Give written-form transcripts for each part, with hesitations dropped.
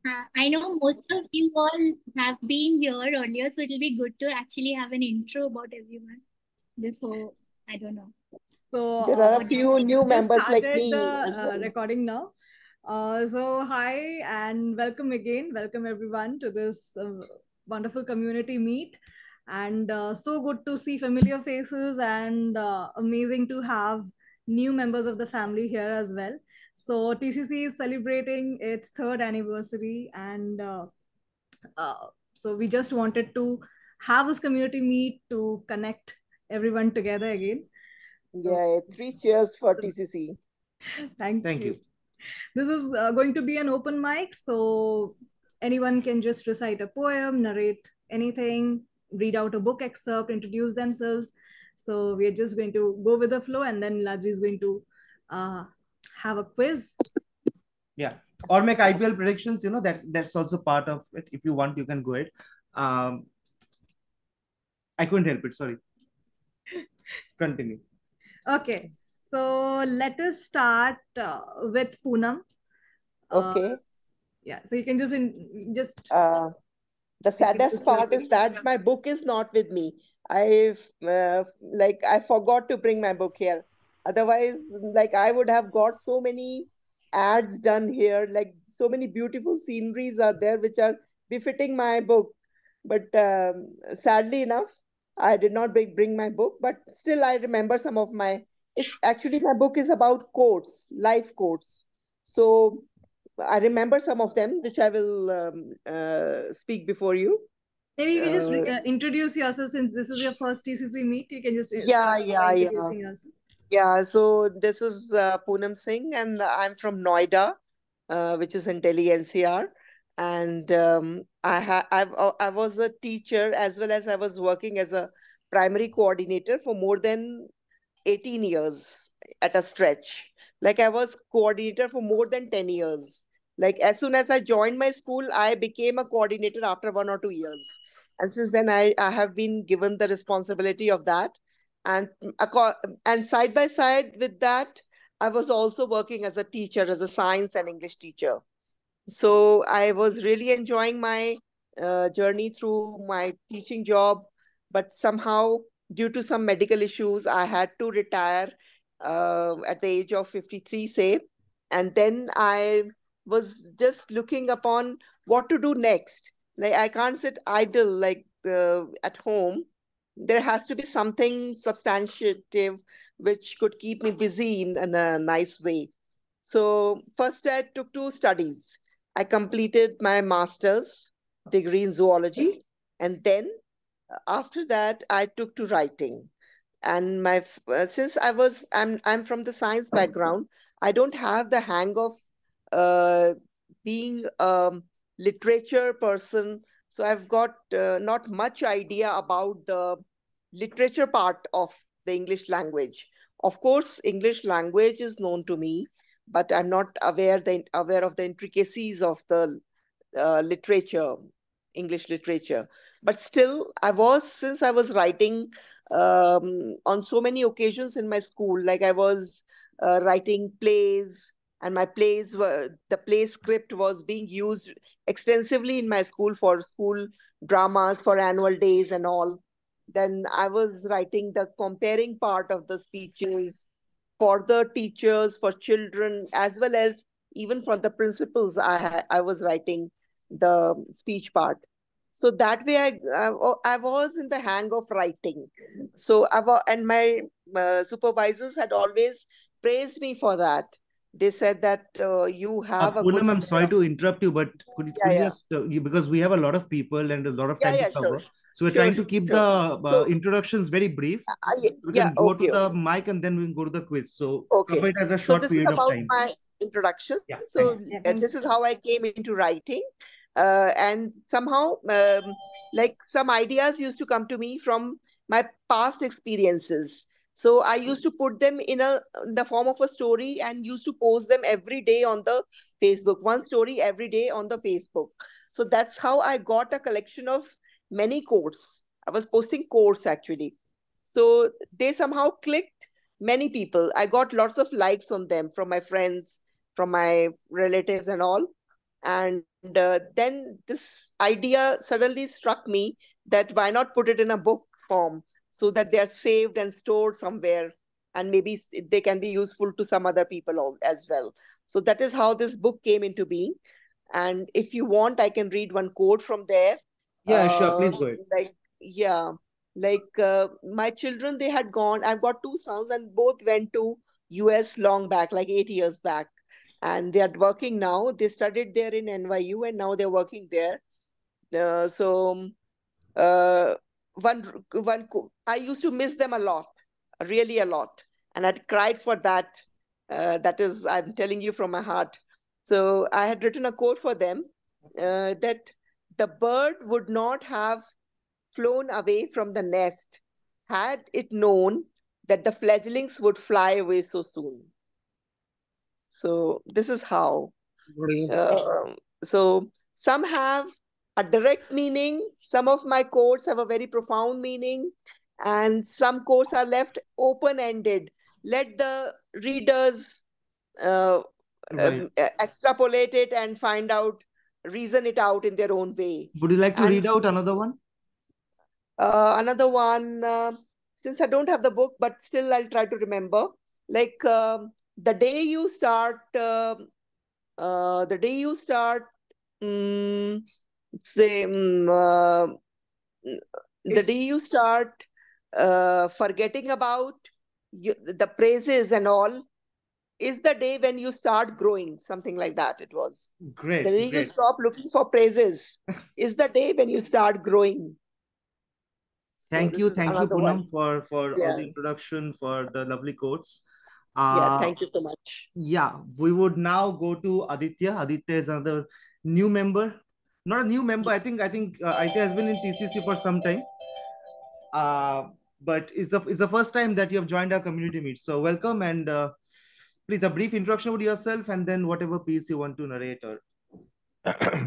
I know most of you all have been here earlier, so it'll be good to actually have an intro about everyone before, I don't know. So There are a what do you few think? new just members like started me as the well. recording now. So hi and welcome again. Welcome everyone to this wonderful community meet. And so good to see familiar faces and amazing to have new members of the family here as well. So TCC is celebrating its third anniversary, and so we just wanted to have this community meet to connect everyone together again. So Yeah, 3 cheers for TCC. thank you. This is going to be an open mic, so anyone can just recite a poem, narrate anything, read out a book excerpt, introduce themselves. So we are just going to go with the flow, and then Niladri is going to have a quiz. Yeah, or make IPL predictions. That's also part of it. If you want, you can go ahead. I couldn't help it. Sorry. Continue. Okay, so let us start with Poonam. Okay. Yeah, so you can just The saddest part is that my book is not with me. I forgot to bring my book here. Otherwise, like I would have got so many ads done here. Like so many beautiful sceneries are there which are befitting my book. But sadly enough, I did not bring my book. But still, I remember some of my. It's actually my book is about quotes, life quotes. So I remember some of them, which I will speak before you. Maybe you can just introduce yourself, since this is your first TCC meet. You can just Yeah, start by yeah, yeah. introducing yourself. Yeah, so this is Poonam Singh, and I'm from Noida, which is in Delhi NCR. And I was a teacher as well as I was working as a primary coordinator for more than 18 years at a stretch. Like I was coordinator for more than 10 years. Like as soon as I joined my school, I became a coordinator after 1 or 2 years. And since then, I have been given the responsibility of that. And, and side by side with that, I was also working as a teacher, as a science and English teacher. So I was really enjoying my journey through my teaching job, but somehow, due to some medical issues, I had to retire at the age of 53, say. And then I was just looking upon what to do next. Like, I can't sit idle like at home. There has to be something substantive which could keep me busy in a nice way. So, first, I took to studies. I completed my master's degree in zoology, and then after that, I took to writing. And since I'm from the science background, I don't have the hang of uh, being a literature person. So I've got not much idea about the literature part of the English language. Of course, English language is known to me, but I'm not aware of the intricacies of the literature, English literature. But still, since I was writing on so many occasions in my school, like I was writing plays, and the play script was being used extensively in my school for school dramas, for annual days and all. Then I was writing the comparing part of the speeches for the teachers, for children, as well as even for the principals. I was writing the speech part. So that way, I was in the hang of writing. So and my supervisors had always praised me for that. They said that you have a good. Poonam, I'm sorry to interrupt you, but could Yeah, you yeah. just because we have a lot of people and a lot of Yeah, time to yeah, cover, sure. so we're Sure, trying to keep sure. the So, introductions very brief. We yeah, can go to okay. the mic and then we can go to the quiz. So Okay. cover it at a So short this is period of about time. my introduction. Yeah. So Thanks. this is how I came into writing. And somehow, like some ideas used to come to me from my past experiences. So I used to put them in the form of a story and used to post them every day on the Facebook. One story every day on the Facebook. So that's how I got a collection of many quotes. I was posting quotes actually. So they somehow clicked many people. I got lots of likes on them from my friends, from my relatives and all. And then this idea suddenly struck me that why not put it in a book form so that they are saved and stored somewhere, and maybe they can be useful to some other people as well. So that is how this book came into being. And if you want, I can read one quote from there. Yeah, sure. Please go ahead. Like, yeah, like my children, they had gone. I've got two sons, and both went to US long back, like 8 years back, and they are working now. They studied there in NYU, and now they're working there. So uh, I used to miss them a lot, really a lot, and I'd cried for that. That is, I'm telling you from my heart. So I had written a quote for them, that the bird would not have flown away from the nest had it known that the fledglings would fly away so soon. So this is how. So some have a direct meaning. Some of my quotes have a very profound meaning, and some quotes are left open-ended. Let the readers uh, Right. extrapolate it and find out, reason it out in their own way. Would you like to And read out another one? another one, since I don't have the book, but still I'll try to remember. Like the day you start. The day you start, mm, say, the day you start forgetting about the praises and all, is the day when you start growing, something like that it was. The day Great, you great. stop looking for praises is the day when you start growing. So Thank this you. is Thank you, another one. Poonam, for all Yeah. the introduction, for the lovely quotes. Yeah, Uh, thank you so much. yeah, we would now go to Aditya. Aditya is another new member. Not a new member. I think Aditya has been in TCC for some time. But it's the first time that you have joined our community meet. So welcome, and please a brief introduction about yourself, and then whatever piece you want to narrate. Or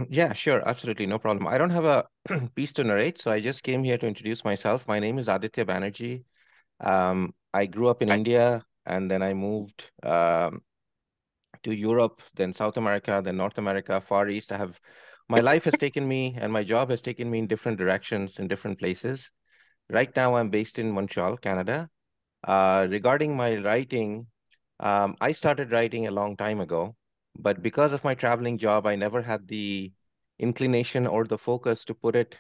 Yeah, sure, absolutely, no problem. I don't have a piece to narrate, so I just came here to introduce myself. My name is Aditya Banerjee. I grew up in India, and then I moved to Europe, then South America, then North America, Far East. My life has taken me, and my job has taken me in different directions, in different places. Right now, I'm based in Montreal, Canada. Regarding my writing, I started writing a long time ago, but because of my traveling job, I never had the inclination or the focus to put it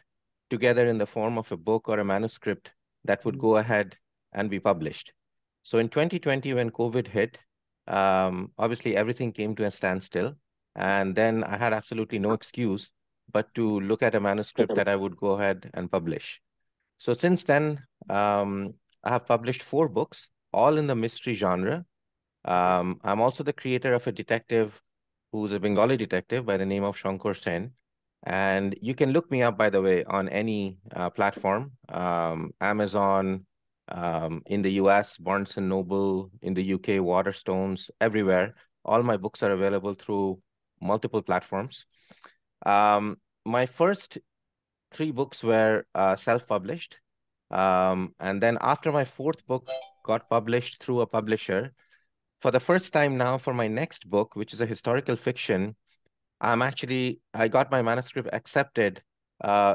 together in the form of a book or a manuscript that would go ahead and be published. So in 2020, when COVID hit, obviously everything came to a standstill. And then I had absolutely no excuse but to look at a manuscript that I would go ahead and publish. So since then, I have published 4 books, all in the mystery genre. I'm also the creator of a detective who's a Bengali detective by the name of Shankar Sen. And you can look me up, by the way, on any platform, Amazon, in the US, Barnes& and Noble, in the UK, Waterstones, everywhere. All my books are available through multiple platforms. My first 3 books were self-published. And then after my 4th book got published through a publisher, for the first time now for my next book, which is a historical fiction, I got my manuscript accepted,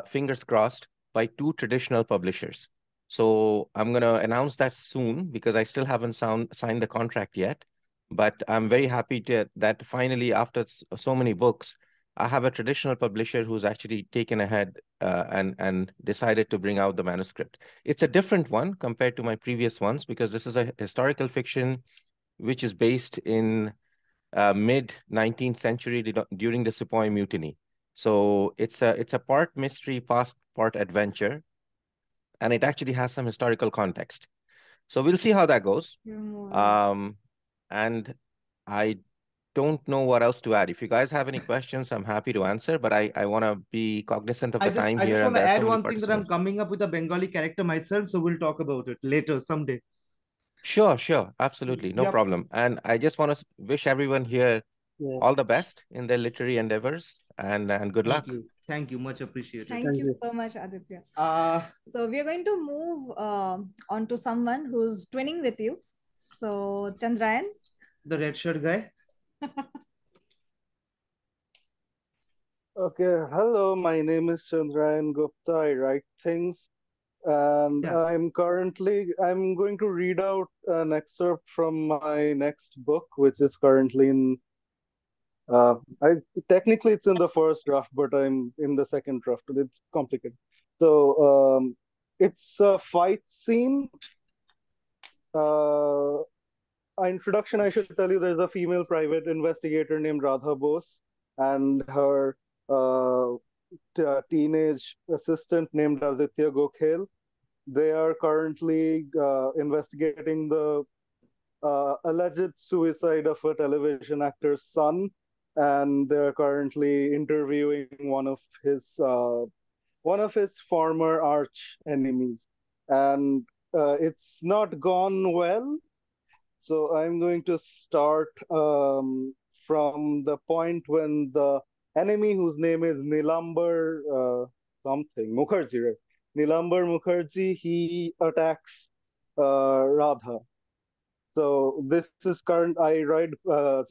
fingers crossed, by 2 traditional publishers. So I'm going to announce that soon because I still haven't signed the contract yet. But I'm very happy that finally, after so many books, I have a traditional publisher who's actually taken ahead and decided to bring out the manuscript. It's a different one compared to my previous ones because this is a historical fiction which is based in mid 19th century during the Sepoy Mutiny. So it's a part mystery, part adventure, and it actually has some historical context. So we'll see how that goes. And I don't know what else to add. If you guys have any questions, I'm happy to answer, but I want to be cognizant of the time I here, just and want to there are so add many one thing that I'm participants. coming up with a Bengali character myself, so we'll talk about it later someday. Sure, absolutely, no Yep. problem. And I just want to wish everyone here Yeah. all the best in their literary endeavors, and good luck. Thank you. Much appreciated. Thank you so much, Aditya. Uh, So we are going to move on to someone who's twinning with you. So Chandrayan. the red shirt guy. Okay, hello, my name is Chandrayan Gupta. I write things, and Yeah. I'm going to read out an excerpt from my next book, which is currently in I technically it's in the first draft, but I'm in the second draft. It's complicated. So it's a fight scene. Uh, Introduction, I should tell you, there's a female private investigator named Radha Bose and her uh, teenage assistant named Aditya Gokhale. They are currently investigating the alleged suicide of a television actor's son, and they're currently interviewing one of his former arch enemies, and it's not gone well. So I'm going to start from the point when the enemy, whose name is Nilambar something Mukherjee, right? Nilambar Mukherjee, he attacks Radha. So this is current. I write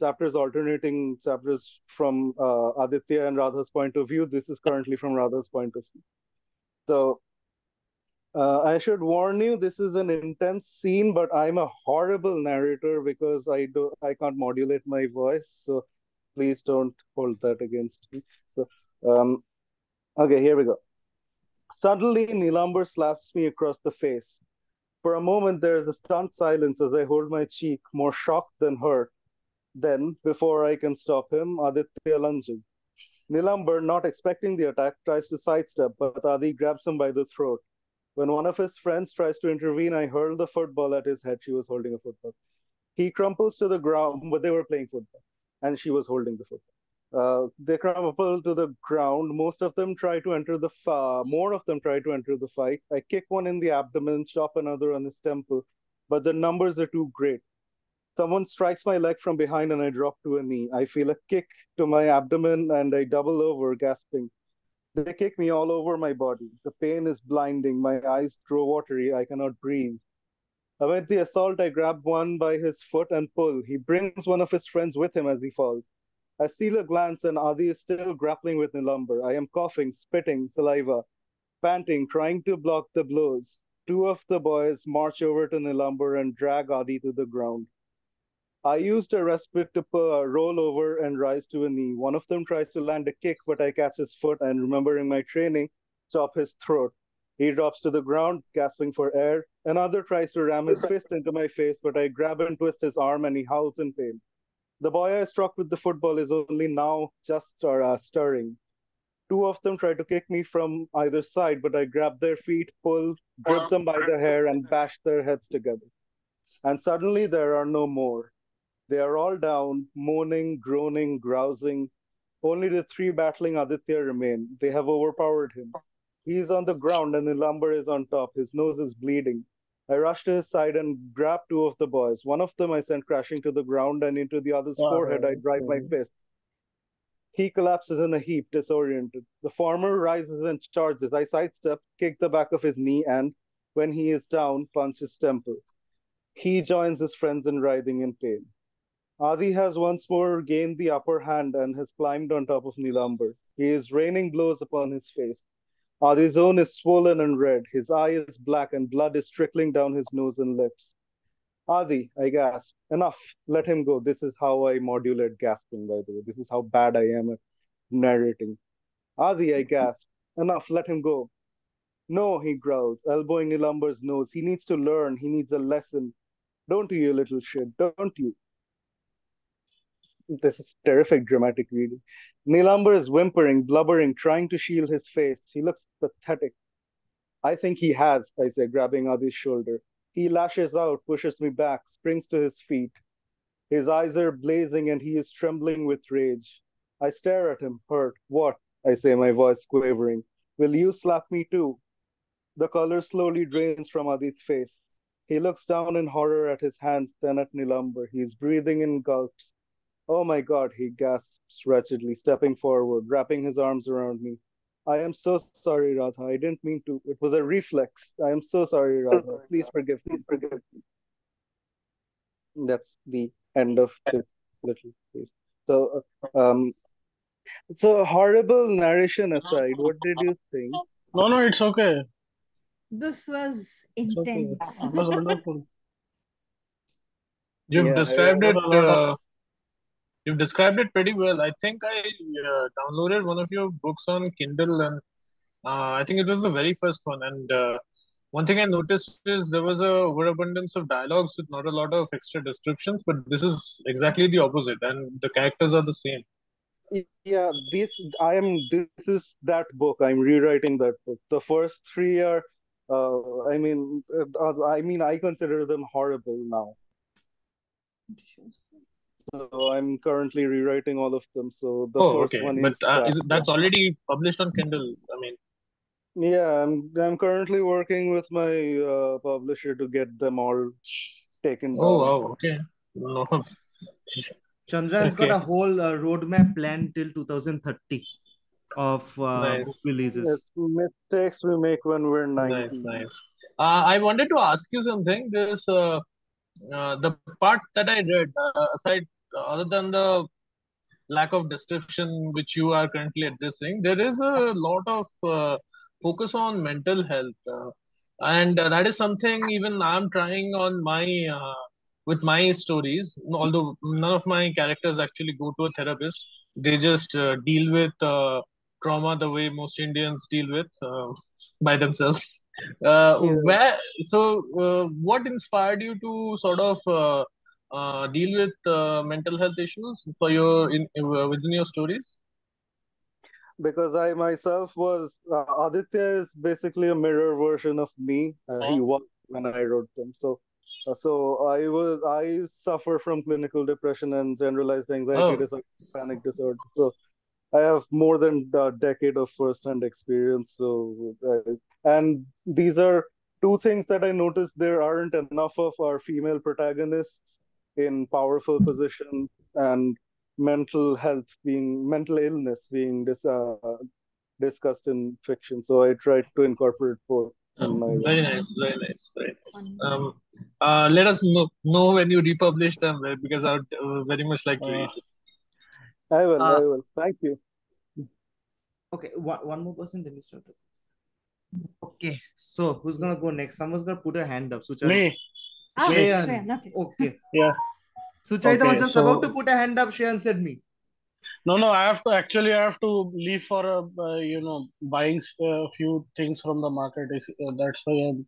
chapters, alternating chapters from Aditya and Radha's point of view. This is currently from Radha's point of view. So I should warn you, this is an intense scene, but I'm a horrible narrator because I can't modulate my voice. So please don't hold that against me. So okay, here we go. Suddenly, Nilambar slaps me across the face. For a moment, there is a stunned silence as I hold my cheek, more shocked than hurt. Then, before I can stop him, Aditya lunges. Nilambar, not expecting the attack, tries to sidestep, but Adi grabs him by the throat. When one of his friends tries to intervene, I hurl the football at his head. She was holding a football. He crumples to the ground, but they were playing football, and she was holding the football. They crumple to the ground. More of them try to enter the fight. I kick one in the abdomen, chop another on his temple, but the numbers are too great. Someone strikes my leg from behind and I drop to a knee. I feel a kick to my abdomen and I double over, gasping. They kick me all over my body. The pain is blinding. My eyes grow watery. I cannot breathe. Amid the assault, I grab one by his foot and pull. He brings one of his friends with him as he falls. I steal a glance, and Adi is still grappling with Nilambar. I am coughing, spitting, saliva, panting, trying to block the blows. Two of the boys march over to Nilambar and drag Adi to the ground. I used a respite to roll over and rise to a knee. One of them tries to land a kick, but I catch his foot and, remembering my training, chop his throat. He drops to the ground, gasping for air. Another tries to ram his fist into my face, but I grab and twist his arm and he howls in pain. The boy I struck with the football is only now just stirring. Two of them try to kick me from either side, but I grab their feet, pull, grip them by the hair, and bash their heads together. And suddenly there are no more. They are all down, moaning, groaning, grousing. Only the three battling Aditya remain. They have overpowered him. He is on the ground and Nilambar is on top. His nose is bleeding. I rush to his side and grab two of the boys. One of them I send crashing to the ground, and into the other's forehead I drive my fist. He collapses in a heap, disoriented. The former rises and charges. I sidestep, kick the back of his knee, and, when he is down, punch his temple. He joins his friends in writhing in pain. Adi has once more gained the upper hand and has climbed on top of Nilambar. He is raining blows upon his face. Adi's own is swollen and red. His eye is black and blood is trickling down his nose and lips. Adi, I gasp. Enough. Let him go. This is how I modulate gasping, by the way. This is how bad I am at narrating. Adi, I gasp. Enough. Let him go. No, he growls, elbowing Nilambar's nose. He needs to learn. He needs a lesson. Don't you, you little shit. Don't you? This is terrific dramatic reading. Nilambar is whimpering, blubbering, trying to shield his face. He looks pathetic. I think he has, I say, grabbing Adi's shoulder. He lashes out, pushes me back, springs to his feet. His eyes are blazing and he is trembling with rage. I stare at him, hurt. What? I say, my voice quavering. Will you slap me too? The color slowly drains from Adi's face. He looks down in horror at his hands, then at Nilambar. He is breathing in gulps. Oh my God, he gasps wretchedly, stepping forward, wrapping his arms around me. I am so sorry, Radha. I didn't mean to. It was a reflex. I am so sorry, Radha. Please forgive me. That's the end of this little piece. So, So, horrible narration aside, what did you think? No, it's okay. This was It's okay. intense. It was wonderful. You've Yeah, described there it. were a lot of. You've described it pretty well. I think I downloaded one of your books on Kindle, and I think it was the very first one. And one thing I noticed is there was a overabundance of dialogues with not a lot of extra descriptions. But this is exactly the opposite, and the characters are the same. Yeah, this is that book. I'm rewriting that book. The first three are, I consider them horrible now. So I'm currently rewriting all of them. So the Oh, first okay. one But is that. that's already published on Kindle. I mean, Yeah, I'm currently working with my publisher to get them all taken oh down. wow, okay. No, Chandrayan's got okay, a whole roadmap plan till 2030 of book nice, It's releases. mistakes we make when we're nice, 90. nice. I wanted to ask you something. The part that I read, aside other than the lack of description which you are currently addressing, there is a lot of focus on mental health, and that is something even I'm trying on my with my stories. Although none of my characters actually go to a therapist, they just deal with trauma the way most Indians deal with by themselves. Yeah, Where what inspired you to sort of deal with mental health issues for within your stories? because I myself was Aditya is basically a mirror version of me. He was when I wrote them. So I suffer from clinical depression and generalized anxiety Oh, disorder, panic disorder. So I have more than a decade of first-hand experience. And these are two things that I noticed there aren't enough of our female protagonists in powerful positions and mental illness being discussed in fiction. So I tried to incorporate both in my work. very nice, very nice, very nice. Let us know when you republish them, because I would very much like to read it. I will. Uh, I will. Thank you. okay, one more person, then we start. Okay, so who's gonna go next? Someone's gonna put a hand up. Me, me. Shayan. Shreyan, okay. Okay. Yeah. Suchaita was Okay. just about to So put a hand up. Shayan said me. no, I have to leave for buying a few things from the market. That's why I'm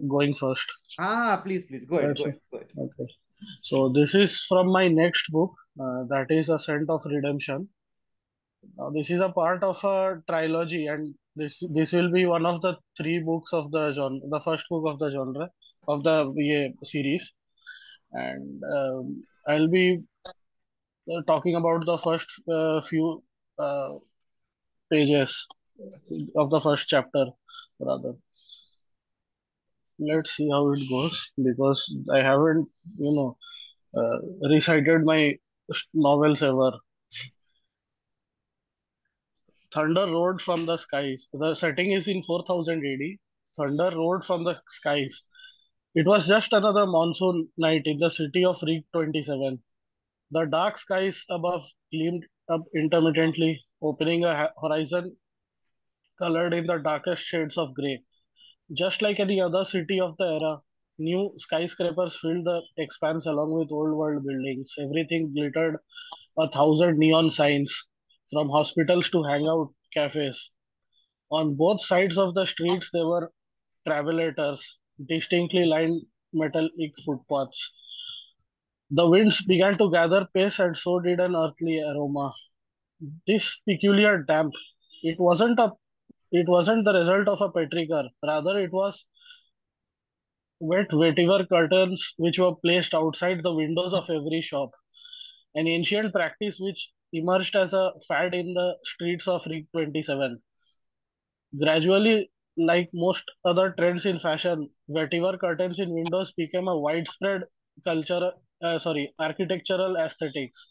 going first. Please, go ahead, That's go it. ahead, go ahead. Okay. So this is from my next book. That is A Scent of Redemption. Now this is a part of a trilogy, and this will be one of the three books of the genre, the first book of the genre of the series, and I'll be talking about the first few uh, pages of the first chapter, rather. Let's see how it goes, because I haven't, you know, recited my novels ever. Thunder roared from the skies. The setting is in 4000 AD. Thunder roared from the skies. It was just another monsoon night in the city of Reek 27. The dark skies above gleamed up intermittently, opening a horizon colored in the darkest shades of grey. Just like any other city of the era, new skyscrapers filled the expanse along with old world buildings. Everything glittered, a thousand neon signs, from hospitals to hangout cafes. On both sides of the streets, there were travelators, distinctly lined metallic footpaths. The winds began to gather pace, and so did an earthly aroma. This peculiar damp, it wasn't a it wasn't the result of a petrichor. Rather, it was wet vetiver curtains which were placed outside the windows of every shop, an ancient practice which emerged as a fad in the streets of Rig 27. Gradually, like most other trends in fashion, vetiver curtains in windows became a widespread architectural aesthetics.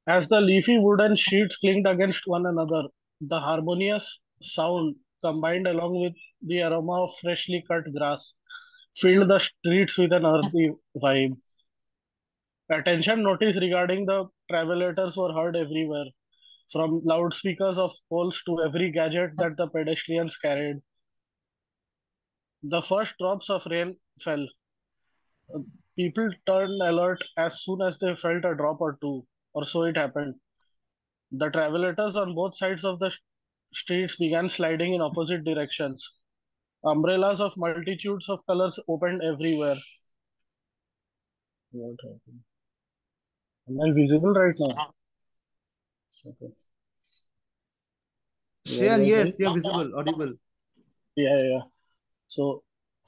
As the leafy wooden sheets clinked against one another, the harmonious sound combined along with the aroma of freshly cut grass filled the streets with an earthy vibe. Attention notice regarding the travelators were heard everywhere, from loudspeakers of poles to every gadget that the pedestrians carried. The first drops of rain fell. Uh, People turned alert as soon as they felt a drop or two, or so it happened. The travelators on both sides of the streets began sliding in opposite directions. Umbrellas of multitudes of colors opened everywhere. What happened? Am I visible right now? Okay. Shayan, yes, you're visible, audible. Yeah. So,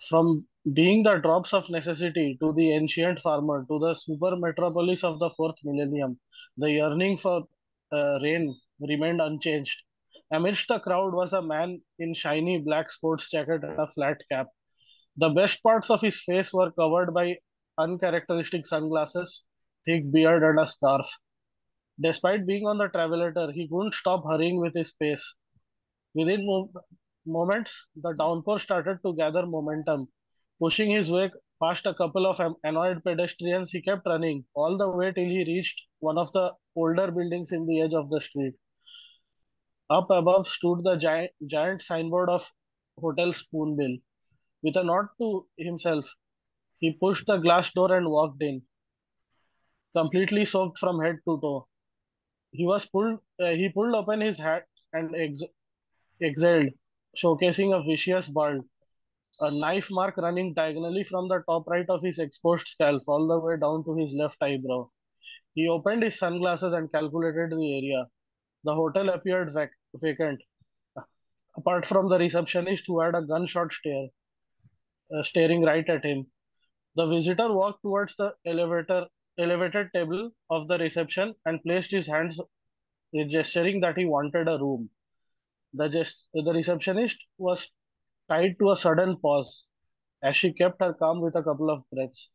from being the drops of necessity to the ancient farmer to the super metropolis of the fourth millennium, the yearning for rain remained unchanged. Amidst the crowd was a man in shiny black sports jacket and a flat cap. The best parts of his face were covered by uncharacteristic sunglasses, thick beard, and a scarf. Despite being on the travelator, he couldn't stop hurrying with his pace. Within moments, the downpour started to gather momentum. Pushing his way past a couple of annoyed pedestrians, he kept running all the way till he reached one of the older buildings in the edge of the street. Up above stood the giant signboard of Hotel Spoonbill. With a nod to himself, he pushed the glass door and walked in, completely soaked from head to toe. He pulled open his hat and exhaled, showcasing a vicious bald, a knife mark running diagonally from the top right of his exposed scalp all the way down to his left eyebrow. He opened his sunglasses and calculated the area. The hotel appeared vacant, apart from the receptionist who had a gunshot staring right at him. The visitor walked towards the elevated table of the reception and placed his hands, gesturing that he wanted a room. The receptionist was tied to a sudden pause as she kept her calm with a couple of breaths.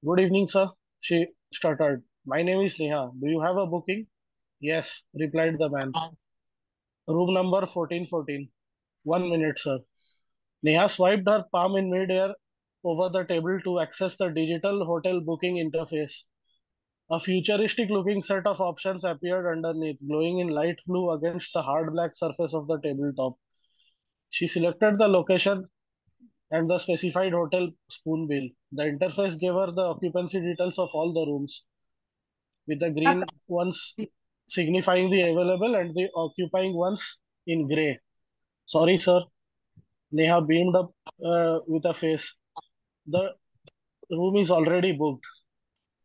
Good evening, sir, she stuttered. My name is Neha. Do you have a booking? Yes, replied the man. Room number 1414. 1 minute, sir. Neha swiped her palm in midair over the table to access the digital hotel booking interface. A futuristic looking set of options appeared underneath, glowing in light blue against the hard black surface of the tabletop. She selected the location and the specified hotel spoonbill. The interface gave her the occupancy details of all the rooms, with the green ones signifying the available and the occupying ones in grey. Sorry, sir. Neha beamed up with a face. The room is already booked.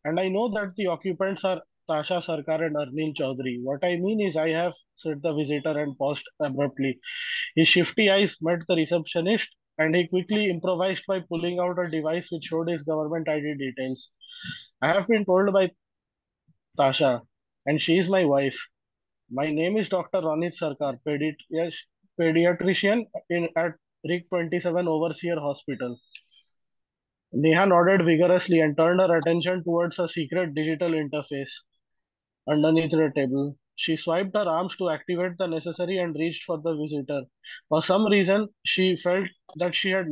And I know that the occupants are Tasha Sarkar and Arnil Chaudhary. What I mean is, I have, said the visitor and paused abruptly. His shifty eyes met the receptionist, and he quickly improvised by pulling out a device which showed his government ID details. I have been told by Tasha, and she is my wife. My name is Dr. Ronit Sarkar, pediatrician at RIC 27 Overseer Hospital. Neha nodded vigorously and turned her attention towards a secret digital interface underneath the table. She swiped her arms to activate the necessary and reached for the visitor. For some reason, she felt that she had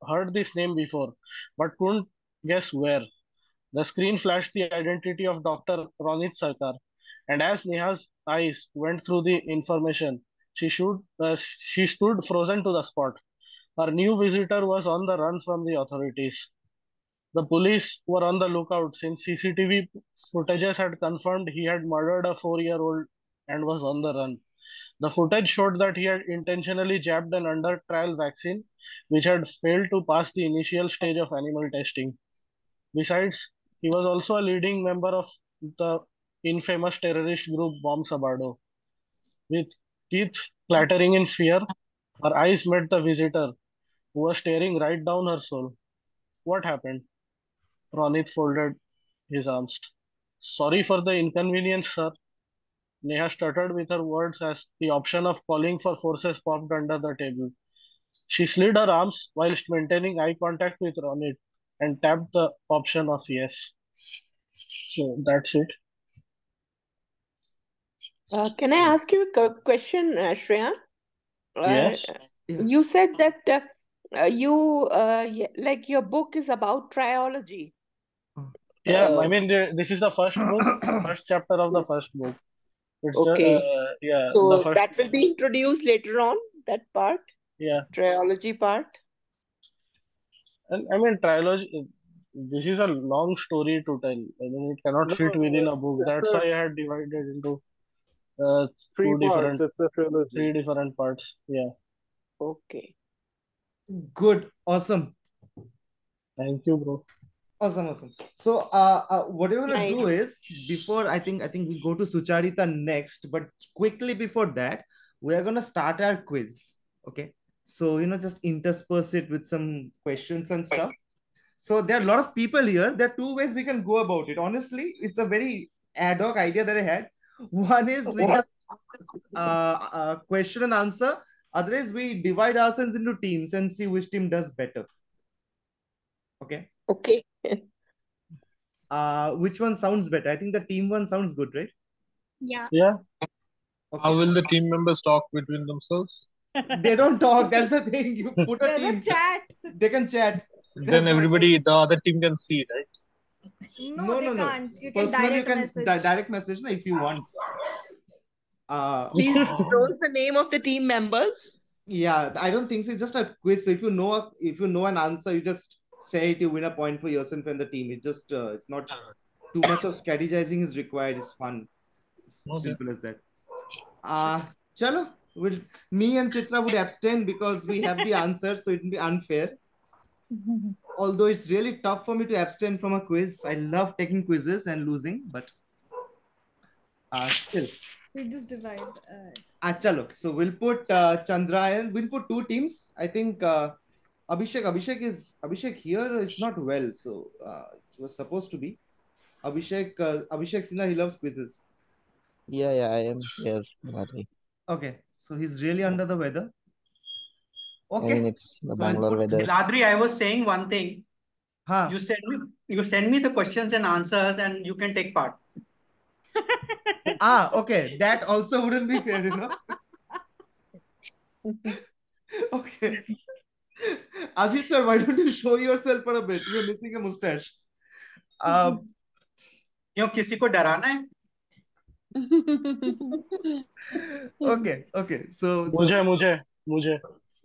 heard this name before, but couldn't guess where. The screen flashed the identity of Dr. Ronit Sarkar, and as Neha's eyes went through the information, she stood frozen to the spot. Her new visitor was on the run from the authorities. The police were on the lookout since CCTV footages had confirmed he had murdered a 4-year-old and was on the run. The footage showed that he had intentionally jabbed an under trial vaccine, which had failed to pass the initial stage of animal testing. Besides, he was also a leading member of the infamous terrorist group Bomb Sabado. With teeth clattering in fear, her eyes met the visitor, who was staring right down her soul. What happened? Ronit folded his arms. Sorry for the inconvenience, sir. Neha stuttered with her words as the option of calling for forces popped under the table. She slid her arms whilst maintaining eye contact with Ronit and tapped the option of yes. So that's it. Can I ask you a question, Shreya? Yes. You said that like your book is about triology. Yeah, I mean, this is the first book, first chapter of the first book. It's Okay. yeah, the So first. that will be introduced later on, that part, Yeah, trilogy part. and I mean, trilogy. This is a long story to tell. I mean, it cannot No, fit within a book. it's That's a why I had divided into three two parts. different, It's a trilogy. three different parts. Yeah. Okay. Good. Awesome. Thank you, bro. Awesome. So what we're gonna Nice. do is, before I think we go to Sucharita next, but quickly before that, we are gonna start our quiz. Okay. So just intersperse it with some questions and stuff. So there are a lot of people here. There are two ways we can go about it. Honestly, it's a very ad hoc idea that I had. One is we can question and answer. Other is we divide ourselves into teams and see which team does better. Okay. Okay. Which one sounds better? I think the team one sounds good, right? Yeah. Yeah. Okay. How will the team members talk between themselves? They don't talk. That's the thing. You put a There's team. a chat. They can chat. Then everybody, the other team can see, right? No, they can't. You can Personally, direct you can message. direct message if you want. Please disclose the name of the team members. Yeah, I don't think so. It's just a quiz. So if you know an answer, you just say it. You win a point for yourself and the team. It just it's not too much of strategizing is required. It's fun. It's simple as that. Chalo. Me and Chitra would abstain because we have the answer, so it will be unfair. Although it's really tough for me to abstain from a quiz. I love taking quizzes and losing, but still. We just divide. Chalo. So we'll put Chandrayan. We'll put two teams. I think Abhishek here is not well, so he was supposed to be. Abhishek Sinha, he loves quizzes. Yeah, I am here, Niladri. Okay, so he's really under the weather. Okay. I mean, it's the Bangalore weather. Niladri, I was saying one thing. Huh. You send me the questions and answers, and you can take part. Okay. That also wouldn't be fair enough. Okay. Ashish sir, why don't you show yourself for a bit? You're missing a mustache. क्यों किसी को डराना है? Okay.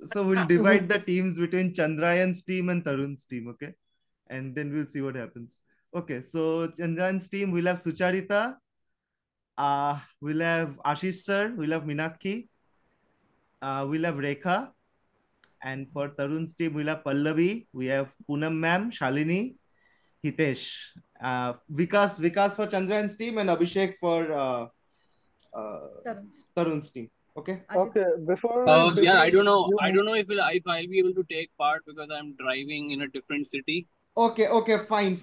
So we'll divide the teams between Chandrayan's team and Tarun's team, okay? And then we'll see what happens. Okay, so Chandrayan's team, we'll have Sucharita, we'll have Ashish sir, we'll have Minakshi, we'll have Rekha, and for Tarun's team, we'll have Pallavi, we have Poonam ma'am, Shalini, Hitesh, Vikas for Chandrayan's team, and Abhishek for Tarun's team. Okay. Okay. Before yeah, I don't know. I don't know if I'll be able to take part because I'm driving in a different city. Okay, fine.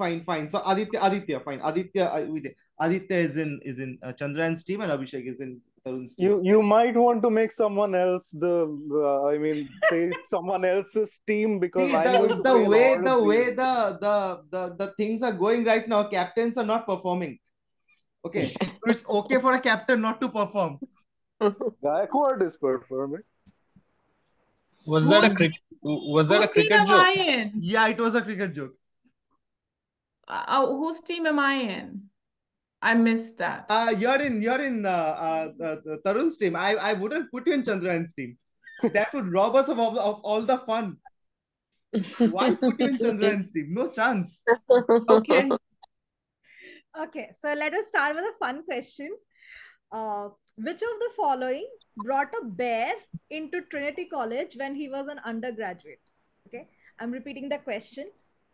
So Aditya, fine. Aditya is in Chandrayan's team and Abhishek is in Tarun's team. You might want to make someone else say someone else's team because the way the things are going right now, captains are not performing. Okay, so it's okay for a captain not to perform. Gaikwad is performing. Was that a cricket joke? Yeah, it was a cricket joke. Whose team am I in? I missed that. You're in Tarun's team. I wouldn't put you in Chandrayan's team. That would rob us of all the fun. Why put you in Chandrayan's team? No chance. Okay. Okay, so let us start with a fun question. Which of the following brought a bear into Trinity College when he was an undergraduate? Okay, I'm repeating the question.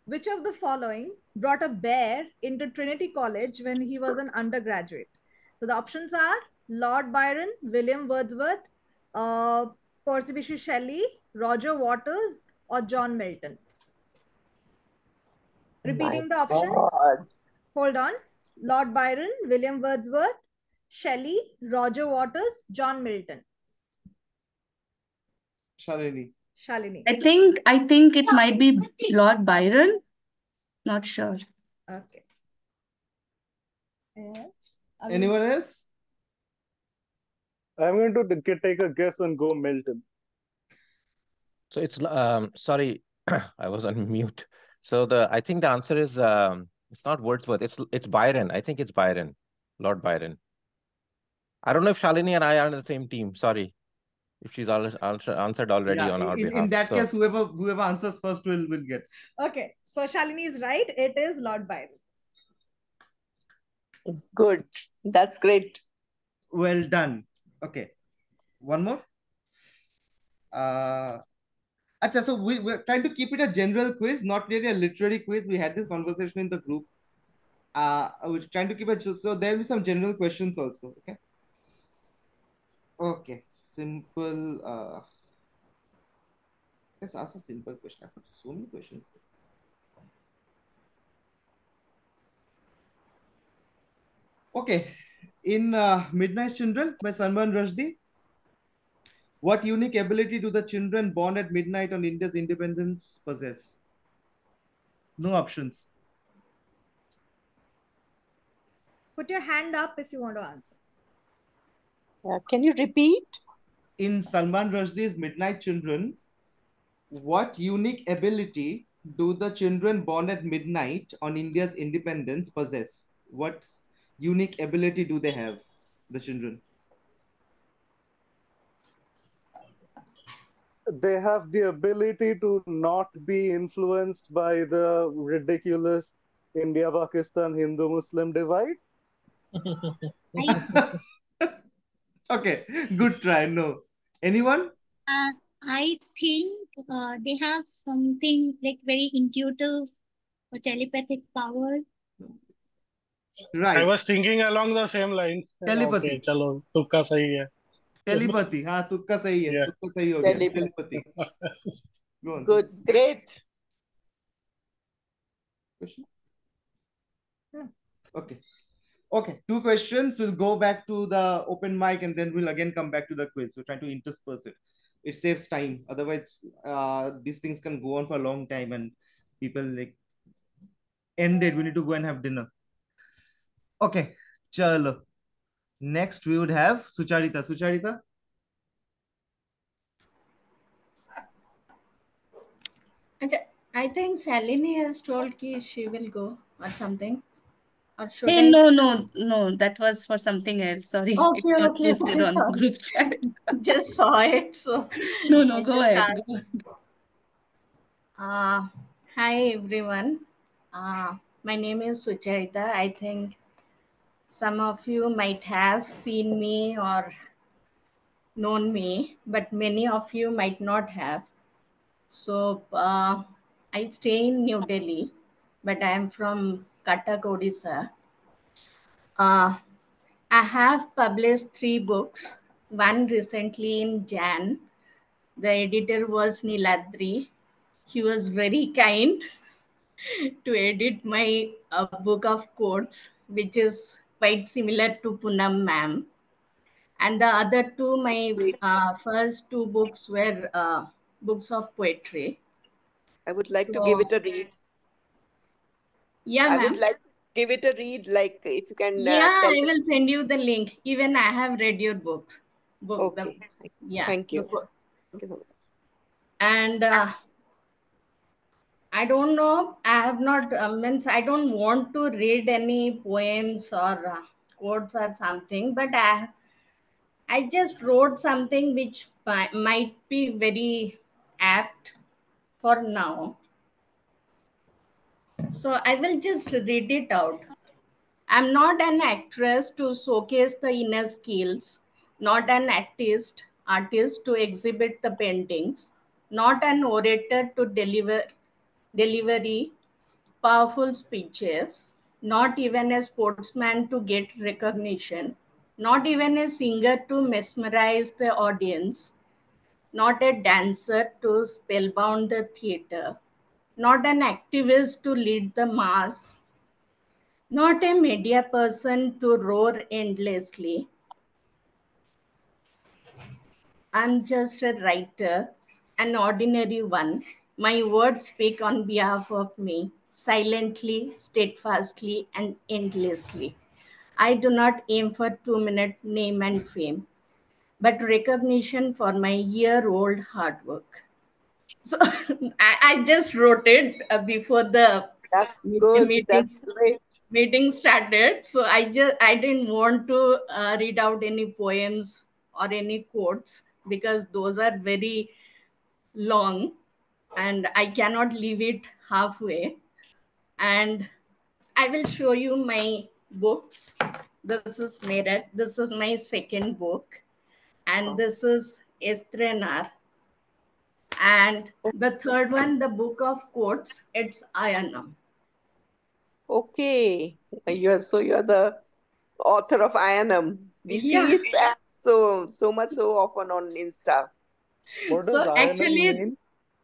Which of the following brought a bear into Trinity College when he was an undergraduate? So the options are Lord Byron, William Wordsworth, Percy Bysshe Shelley, Roger Waters, or John Milton. Repeating the options. Hold on. Lord Byron, William Wordsworth, Shelley, Roger Waters, John Milton. Shalini. I think it might be Lord Byron. Not sure. Okay. Yes. Anyone else? I'm going to take a guess and go Milton. So it's sorry, I was on mute. So I think the answer is It's not Wordsworth. It's Byron. I think it's Byron, Lord Byron. I don't know if Shalini and I are on the same team. Sorry, if she's answered already on our behalf. In that case, whoever answers first will get. Okay, so Shalini is right. It is Lord Byron. Good. That's great. Well done. Okay. One more. So we're trying to keep it a general quiz, not really a literary quiz. We had this conversation in the group. We're trying to keep it, so there will be some general questions also. Okay. Okay. Simple. Let's ask a simple question. I've got so many questions. Okay. In Midnight Children by Salman Rushdie, what unique ability do the children born at midnight on India's independence possess? No options. Put your hand up if you want to answer. Can you repeat? In Salman Rushdie's Midnight Children, what unique ability do the children born at midnight on India's independence possess? What unique ability do they have, the children? They have the ability to not be influenced by the ridiculous India-Pakistan Hindu-Muslim divide. Okay, good try. No. Anyone? I think they have something like very intuitive or telepathic power. Right. I was thinking along the same lines. Telepathy. Okay, chalo, tukka sahi hai. Telepathy. हाँ, तुक्का सही है. तुक्का सही हो गया. Telepathy. Go on. Good. Great. Question? Yeah. Okay. Okay. 2 questions. We'll go back to the open mic and then we'll again come back to the quiz. We're trying to intersperse it. It saves time. Otherwise, these things can go on for a long time and people like ended. We need to go and have dinner. Okay. Chalo. Next, we would have Sucharita. Sucharita? I think Shalini has told ki she will go or something. Or should Hey, no, that was for something else. Sorry. Okay, It's not okay. posted on Sorry. group chat. Just saw it, so No, I go just ahead. asked. Hi everyone. My name is Sucharita. I think some of you might have seen me or known me, but many of you might not have. So I stay in New Delhi, but I am from Cuttack, Odisha. I have published 3 books, one recently in Jan. The editor was Niladri. He was very kind to edit my book of quotes, which is quite similar to Poonam ma'am. And the other 2, my first 2 books were books of poetry. I would like to give it a read. Yeah, I ma'am. would like to give it a read, like if you can Yeah, tell I will send you the link. Even I have read your books. Okay. Thank you. Thank you so much. And I don't know. I have not means I don't want to read any poems or quotes or something, but I just wrote something which might be very apt for now. So I will just read it out. I'm not an actress to showcase the inner skills, not an artist to exhibit the paintings, not an orator to delivery powerful speeches, not even a sportsman to get recognition, not even a singer to mesmerize the audience, not a dancer to spellbound the theater, not an activist to lead the mass, not a media person to roar endlessly. I'm just a writer, an ordinary one. My words speak on behalf of me, silently, steadfastly, and endlessly. I do not aim for 2-minute name and fame, but recognition for my year-old hard work. So I just wrote it before the That's good. That's great. Meeting started. So I didn't want to read out any poems or any quotes because those are very long and I cannot leave it halfway. And I will show you my books. This is Merit. This is my second book. And this is Estrenar. And the third one, the book of quotes, it's Ayanam. Okay. You're the author of Ayanam. We see it so much so often on Insta. What does So Ayanam actually, mean?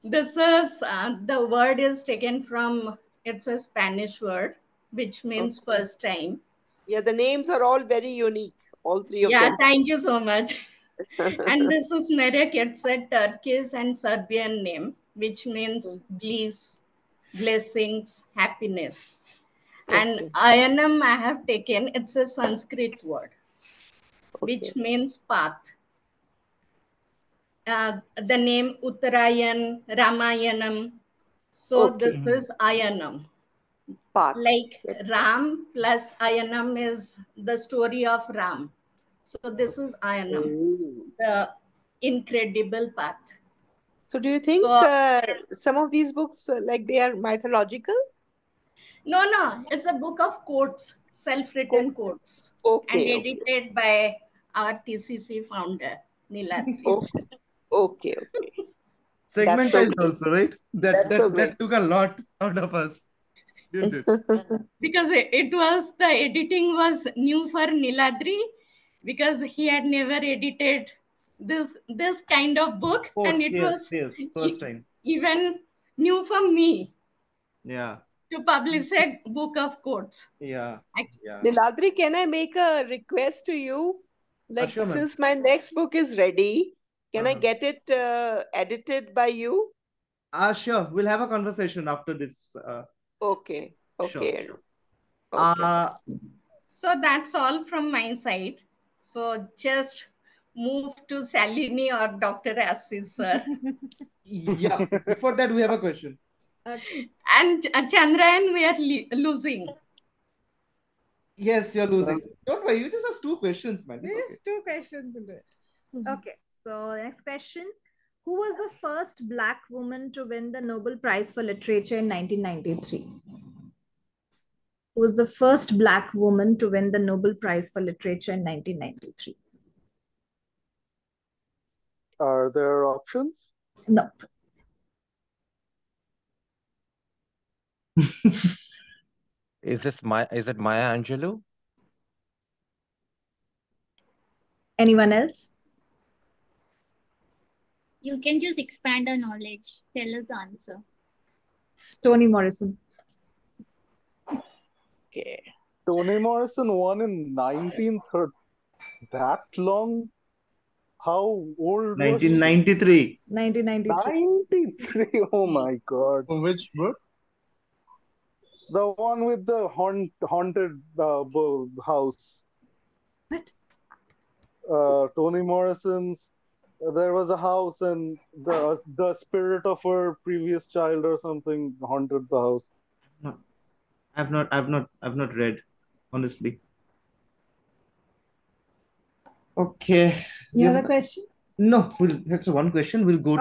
this is the word is taken from, it's a Spanish word, which means first time. Yeah, the names are all very unique, all three of them. Yeah, thank you so much. And this is Merek. It's a Turkish and Serbian name, which means bliss, blessings, happiness. And Ayanam I have taken, it's a Sanskrit word, which means path. The name Uttarayan, Ramayanam. So this is Ayanam. Path. Like Ram plus Ayanam is the story of Ram. So this is Ayanam, the incredible path. So do you think some of these books, like they are mythological? No, it's a book of quotes, self-written quotes, and edited by our TCC founder, Niladri. Okay. Segmentized also, right? That's so great. That took a lot out of us, didn't it? Because it was, the editing was new for Niladri, because he had never edited this kind of book, and it was first time. Even new for me. Yeah. To publish a book of quotes. Yeah. Niladri, can I make a request to you? Like, sure, since my next book is ready, can I get it edited by you? Sure. We'll have a conversation after this. Okay. Sure. So that's all from my side. So just move to Salini or Dr. Assis, sir. Yeah. Before that, we have a question. And Chandrayan, we are losing. Yes, you're losing. Don't worry, you just ask 2 questions, man. Just 2 questions into it. Okay, so next question. Who was the first Black woman to win the Nobel Prize for Literature in 1993? Who was the first Black woman to win the Nobel Prize for Literature in 1993? Are there options? Nope. Is it Maya Angelou? Anyone else? You can just expand our knowledge. Tell us the answer. It's Toni Morrison. Okay. Toni Morrison won in 1930. That long? How old 1993. 1993. 93. Oh my God. Which book? The one with the haunted house. What? Toni Morrison's. There was a house and the spirit of her previous child or something haunted the house. No, I've not read, honestly. Okay. You have a question? No, that's one question. We'll go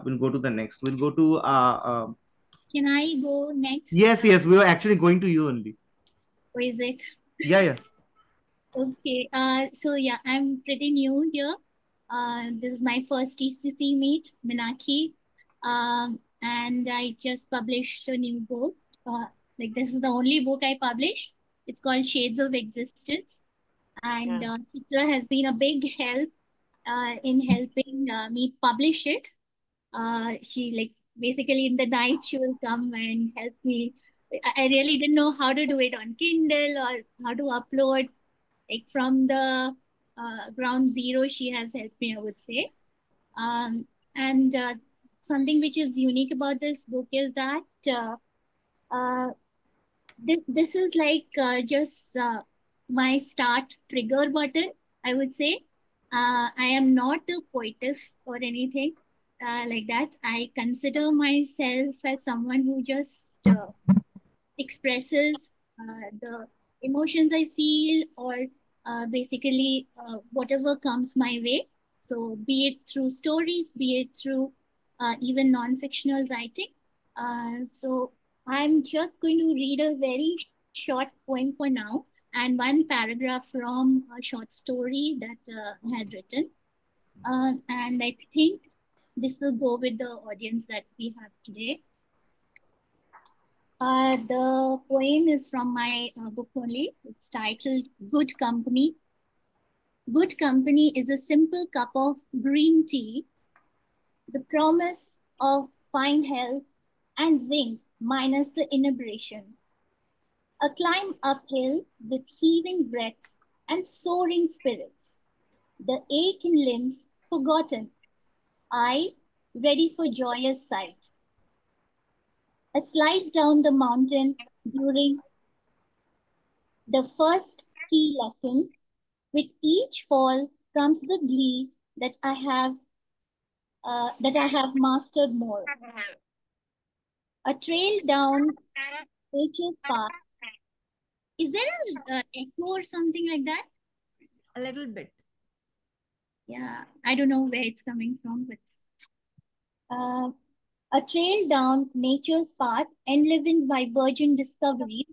we'll go to the next. We'll go to Can I go next? Yes, we were actually going to you only. Or is it? Yeah. Okay. So yeah, I'm pretty new here. This is my first TCC meet, Minaki. And I just published a new book. Like, this is the only book I published. It's called Shades of Existence. And Chitra has been a big help in helping me publish it. She, like, basically in the night she will come and help me. I really didn't know how to do it on Kindle or how to upload. Like, from the ground zero, she has helped me, I would say. And something which is unique about this book is that this is like just my start trigger button, I would say. I am not a poetess or anything like that. I consider myself as someone who just expresses the emotions I feel, or basically whatever comes my way. So, be it through stories, be it through even non fictional writing. So, I'm just going to read a very short poem for now and one paragraph from a short story that I had written. And I think this will go with the audience that we have today. The poem is from my book only. It's titled Good Company. Good company is a simple cup of green tea, the promise of fine health and zinc minus the inebriation. A climb uphill with heaving breaths and soaring spirits. The ache in limbs forgotten. I ready for joyous sight. A slide down the mountain during the first ski lesson. With each fall comes the glee that I have mastered more. A trail down nature's path. Is there a echo or something like that? A little bit. Yeah, I don't know where it's coming from, but a trail down nature's path, enlivened by virgin discovery.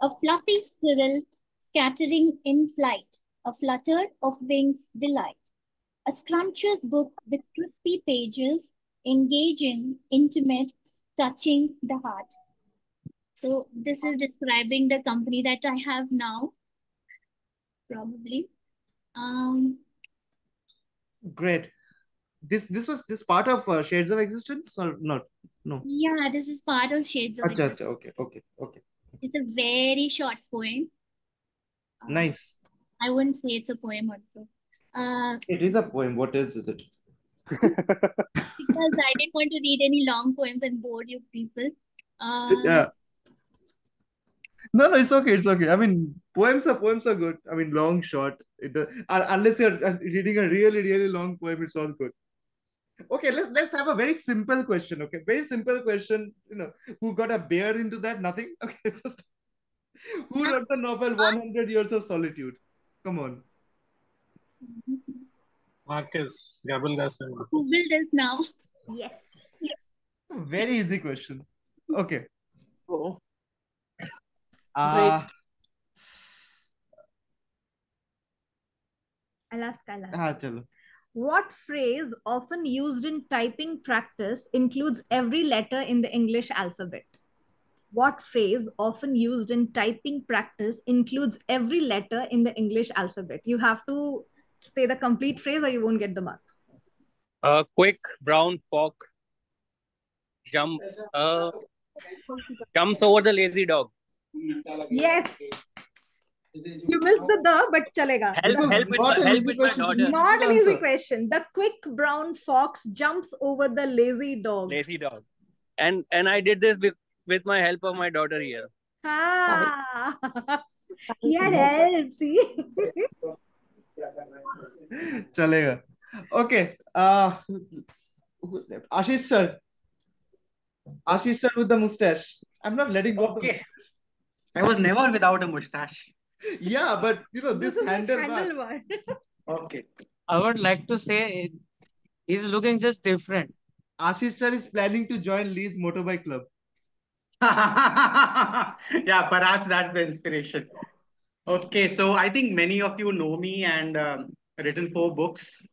A fluffy squirrel scattering in flight, a flutter of wings delight. A scrumptious book with crispy pages, engaging, intimate, touching the heart. So this is describing the company that I have now, probably. Um, Great. This was this part of Shades of Existence or not? No. yeah, this is part of Shades of Acha, Existence. acha, okay. It's a very short poem. Nice. I wouldn't say it's a poem also. It is a poem. What else is it? Because I didn't want to read any long poems and bore you people. Yeah. No, it's okay. It's okay. I mean, poems are good. I mean, long, short. Unless you're reading a really long poem, it's all good. Okay, let's have a very simple question. Okay, very simple question. Who got a bear into that? Nothing. Okay, just who wrote the novel 100 Years of Solitude? Come on. Marcus, Gabriel Garcia Marquez. Google this now. Yes. Very easy question. Okay. Oh, Uh, I'll ask. Chalo. What phrase often used in typing practice includes every letter in the English alphabet? What phrase often used in typing practice includes every letter in the English alphabet? You have to say the complete phrase or you won't get the marks. A quick brown fox jump jumps over the lazy dog. Yes. You missed the but chalega. Help with my daughter. Not an easy question. The quick brown fox jumps over the lazy dog. Lazy dog. And I did this with my help of my daughter here. Ah. He had help, see? Chalega. Okay. Who's left? Ashish sir. Ashish sir with the mustache. I'm not letting go of the mustache. I was never without a mustache. Yeah, but this is handle bar. Okay. I would like to say he's looking just different. Ashish sir is planning to join Lee's motorbike club. Yeah, perhaps that's the inspiration. Okay, so I think many of you know me and written 4 books.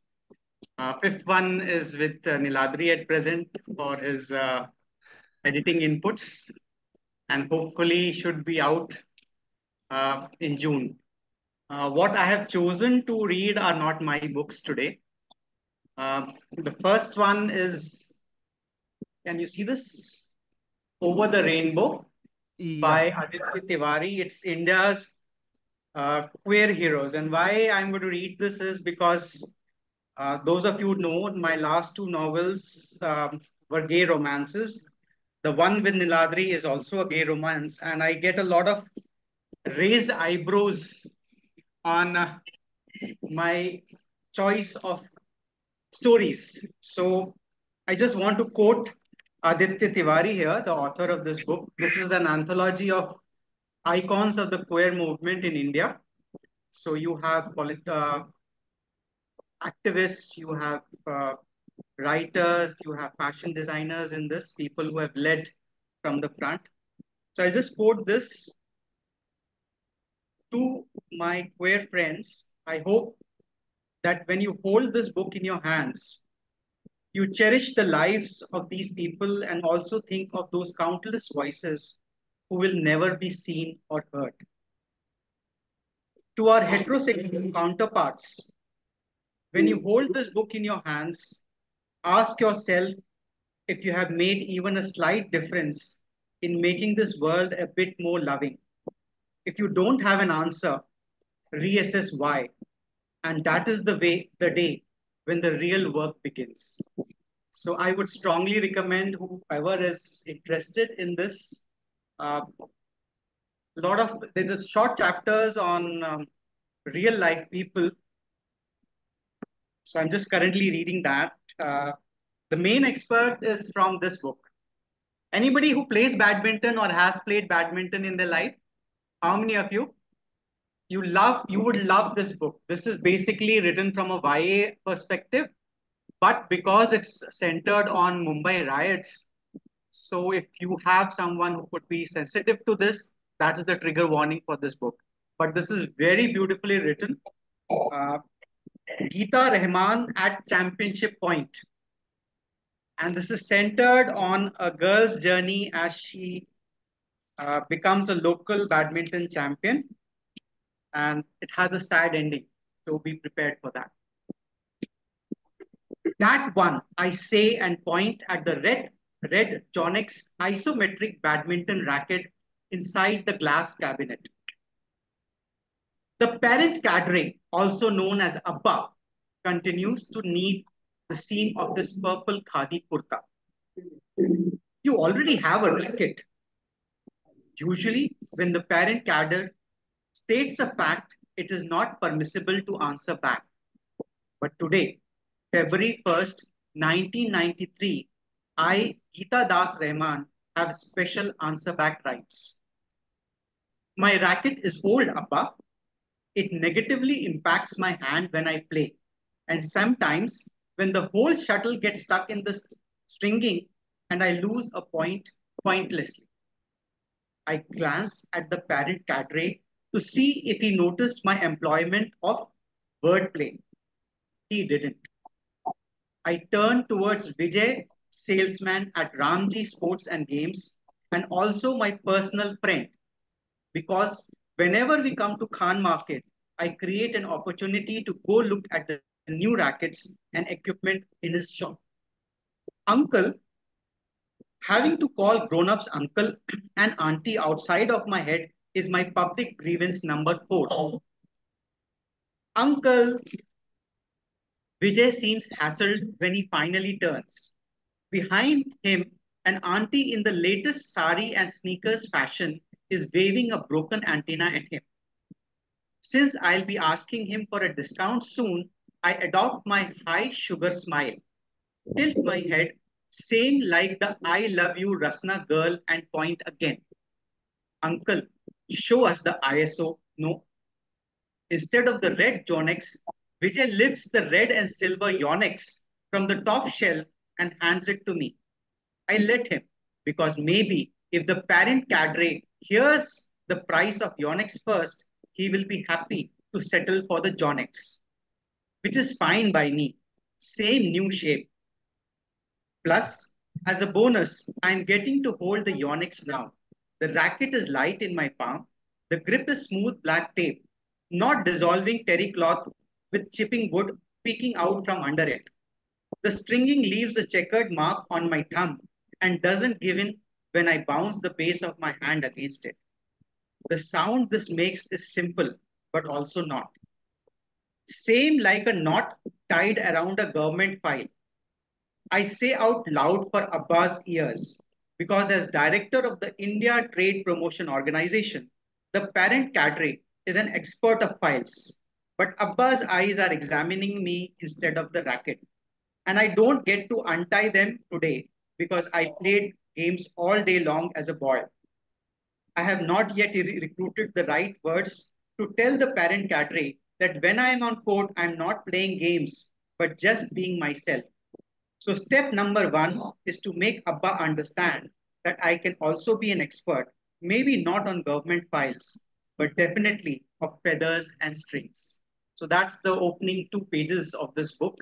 Fifth one is with Niladri at present for his editing inputs, and hopefully should be out in June. What I have chosen to read are not my books today. The first one is, can you see this? Over the Rainbow by Aditya Tiwari. It's India's queer heroes. And why I'm going to read this is because those of you who know my last 2 novels were gay romances. The one with Niladri is also a gay romance, and I get a lot of raised eyebrows on my choice of stories. So I just want to quote Aditya Tiwari here, the author of this book. This is an anthology of icons of the queer movement in India. So you have activists, you have writers, you have fashion designers in this, people who have led from the front. So I just quote this to my queer friends. I hope that when you hold this book in your hands, you cherish the lives of these people and also think of those countless voices who will never be seen or heard. To our heterosexual counterparts, when you hold this book in your hands, ask yourself if you have made even a slight difference in making this world a bit more loving. If you don't have an answer, reassess why. And that is the day when the real work begins. So I would strongly recommend whoever is interested in this. There's a short chapters on real life people. So I'm just currently reading that. The main expert is from this book. Anybody who plays badminton or has played badminton in their life? How many of you? You would love this book. This is basically written from a YA perspective, but because it's centered on Mumbai riots, so if you have someone who could be sensitive to this, that is the trigger warning for this book. But this is very beautifully written. Geeta Rahman at championship point. And this is centered on a girl's journey as she becomes a local badminton champion. And it has a sad ending. So be prepared for that. That one, I say and point at the red Jonix isometric badminton racket inside the glass cabinet. The parent cadre, also known as Abba, continues to need the seam of this purple khadi kurta. You already have a racket. Usually, when the parent cadre states a fact, it is not permissible to answer back. But today, February 1st, 1993, I, Geeta Das Rahman, have special answer back rights. My racket is old, Appa. It negatively impacts my hand when I play. And sometimes when the whole shuttle gets stuck in the stringing and I lose a point pointlessly. I glance at the parent cadre to see if he noticed my employment of wordplay. He didn't. I turned towards Vijay, salesman at Ramji Sports and Games, and also my personal friend. Because whenever we come to Khan Market, I create an opportunity to go look at the new rackets and equipment in his shop. Uncle, having to call grown-ups uncle and auntie outside of my head is my public grievance number 4. Uncle, Vijay seems hassled when he finally turns. Behind him, an auntie in the latest sari and sneakers fashion is waving a broken antenna at him. Since I'll be asking him for a discount soon, I adopt my high sugar smile, tilt my head, same like the I love you Rasna girl and point again. Uncle, show us the ISO. No. Instead of the red Yonex, Vijay lifts the red and silver Yonex from the top shelf and hands it to me. I let him because maybe if the parent cadre hears the price of Yonex first, he will be happy to settle for the Jonex, which is fine by me. Same new shape. Plus, as a bonus, I'm getting to hold the Yonex now. The racket is light in my palm. The grip is smooth black tape, not dissolving terry cloth with chipping wood peeking out from under it. The stringing leaves a checkered mark on my thumb and doesn't give in when I bounce the base of my hand against it. The sound this makes is simple, but also not. Same like a knot tied around a government file. I say out loud for Abba's ears because as director of the India Trade Promotion Organization, the parent cadre is an expert of files. But Abba's eyes are examining me instead of the racket. And I don't get to untie them today because I played games all day long as a boy. I have not yet recruited the right words to tell the parent cadre that when I am on court, I'm not playing games, but just being myself. So, step number one is to make Abba understand that I can also be an expert, maybe not on government files, but definitely of feathers and strings. So, that's the opening 2 pages of this book.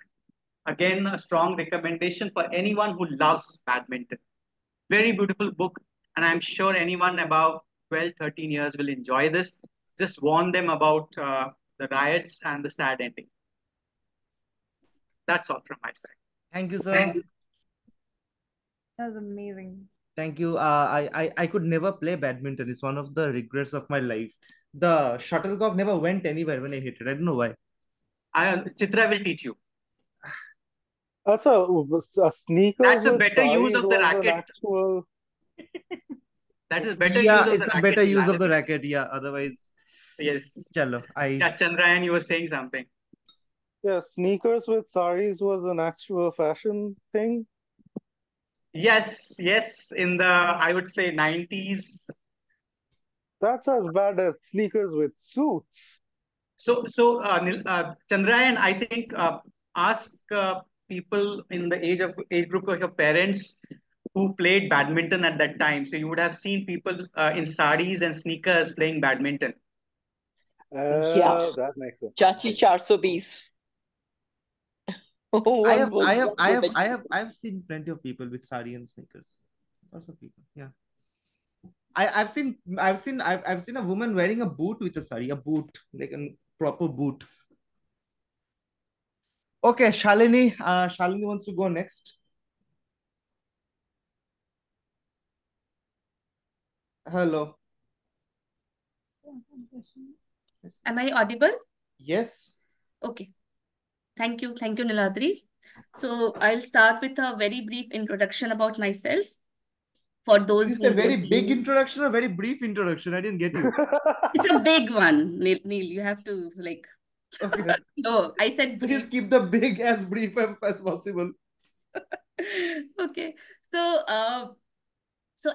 Again, a strong recommendation for anyone who loves badminton. Very beautiful book, and I'm sure anyone above 12, 13 years will enjoy this. Just warn them about the riots and the sad ending. That's all from my side. Thank you, sir. That was amazing. Thank you. I could never play badminton. It's one of the regrets of my life. The shuttlecock never went anywhere when I hit it. I don't know why. Chitra will teach you. So, sneakers That's a with better use saris of the was an racket. actual. That is better Yeah, use of it's the a racket. better use of the Niladri. racket. Yeah, otherwise, Yes. chalo. Yeah, Chandrayan, you were saying something. Yeah, sneakers with saris was an actual fashion thing. Yes, yes. In the, I would say, 90s. That's as bad as sneakers with suits. So, Chandrayan, I think ask people in the age group of your parents who played badminton at that time. So you would have seen people in saris and sneakers playing badminton. Yeah. That makes sense. Chachi 420. One was I have seen plenty of people with sari and sneakers. Lots of people. Yeah. I've seen a woman wearing a boot with a sari, a boot, like a proper boot. Okay, Shalini. Shalini wants to go next. Hello. Am I audible? Yes. Okay. Thank you, Niladri. So I'll start with a very brief introduction about myself. For those It's who a very don't big know. introduction or very brief introduction? I didn't get you. It's a big one, Neil. You have to like. Okay. No, I said brief. Please keep the big as brief as possible. Okay. So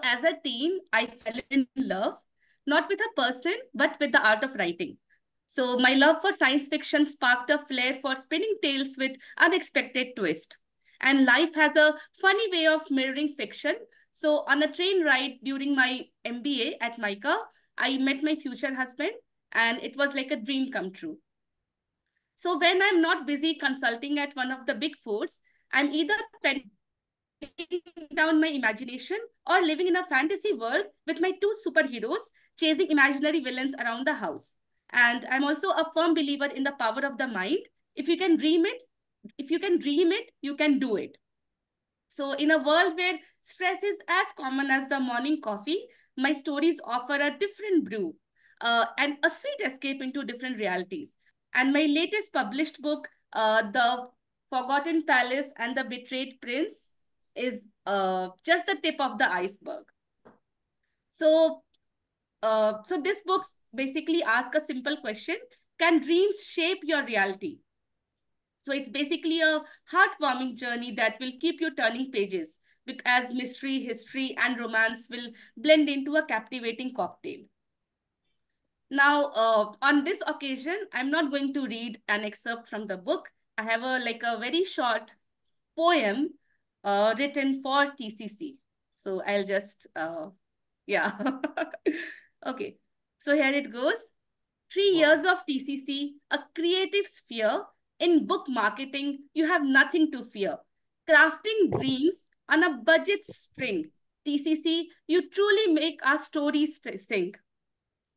as a teen, I fell in love, not with a person, but with the art of writing. So my love for science fiction sparked a flair for spinning tales with unexpected twist. And life has a funny way of mirroring fiction. So on a train ride during my MBA at MICA, I met my future husband, and it was like a dream come true. So when I'm not busy consulting at one of the big fours, I'm either penning down my imagination or living in a fantasy world with my 2 superheroes chasing imaginary villains around the house. And I'm also a firm believer in the power of the mind. If you can dream it, you can do it. So in a world where stress is as common as the morning coffee, my stories offer a different brew and a sweet escape into different realities. And my latest published book, The Forgotten Palace and the Betrayed Prince, is just the tip of the iceberg. So this book basically asks a simple question: can dreams shape your reality? So it's basically a heartwarming journey that will keep you turning pages, as mystery, history, and romance will blend into a captivating cocktail. Now, on this occasion, I'm not going to read an excerpt from the book. I have a very short poem written for TCC. So I'll just, yeah. Okay. So here it goes. 3 years of TCC, a creative sphere. In book marketing, you have nothing to fear. Crafting dreams on a budget string. TCC, you truly make our stories sing.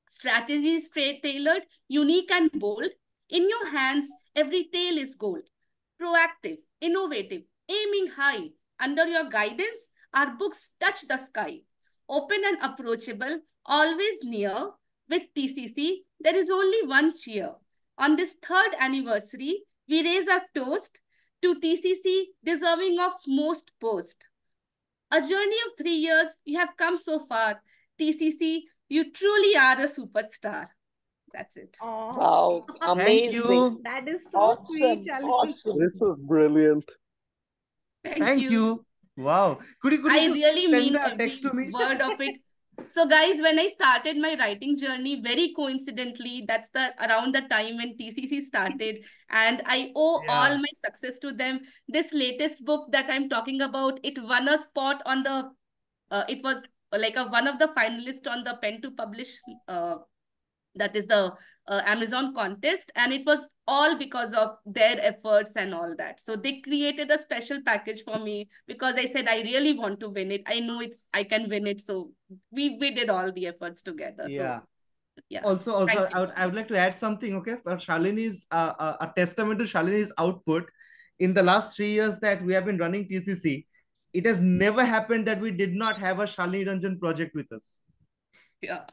Strategies tailored, unique and bold. In your hands, every tale is gold. Proactive, innovative, aiming high. Under your guidance, our books touch the sky. Open and approachable, always near. With TCC, there is only one cheer. On this 3rd anniversary, we raise a toast to TCC, deserving of most boast. A journey of 3 years, you have come so far. TCC, you truly are a superstar. That's it. Wow, amazing. That is so Awesome. sweet, Shalini. Awesome. This was brilliant. Thank you. Wow. Could you I just really send mean a text to every me? word of it. So guys, when I started my writing journey, very coincidentally, that's the around the time when TCC started, and I owe all Yeah. my success to them. This latest book that I'm talking about, it won a spot on the, it was like a one of the finalists on the Pen to Publish, that is the Amazon contest, and it was all because of their efforts and all that. So they created a special package for me because I said I really want to win it. I know I can win it. So we did all the efforts together. Yeah. So yeah. Also, Thank you. I would like to add something, okay? For Shalini's, a testament to Shalini's output. In the last 3 years that we have been running TCC, it has never happened that we did not have a Shalini Ranjan project with us. Yeah.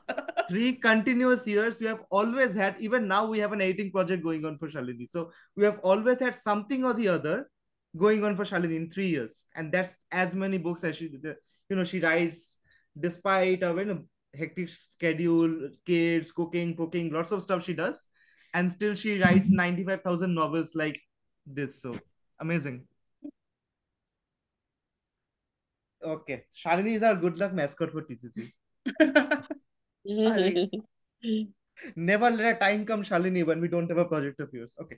3 continuous years, we have always had, even now we have an editing project going on for Shalini. So we have always had something or the other going on for Shalini in 3 years. And that's as many books as she writes despite a hectic schedule, kids, cooking, lots of stuff she does. And still she writes 95,000 novels like this. So amazing. Okay. Shalini is our good luck mascot for TCC. Always. Never let a time come, Shalini, when we don't have a project of yours. Okay.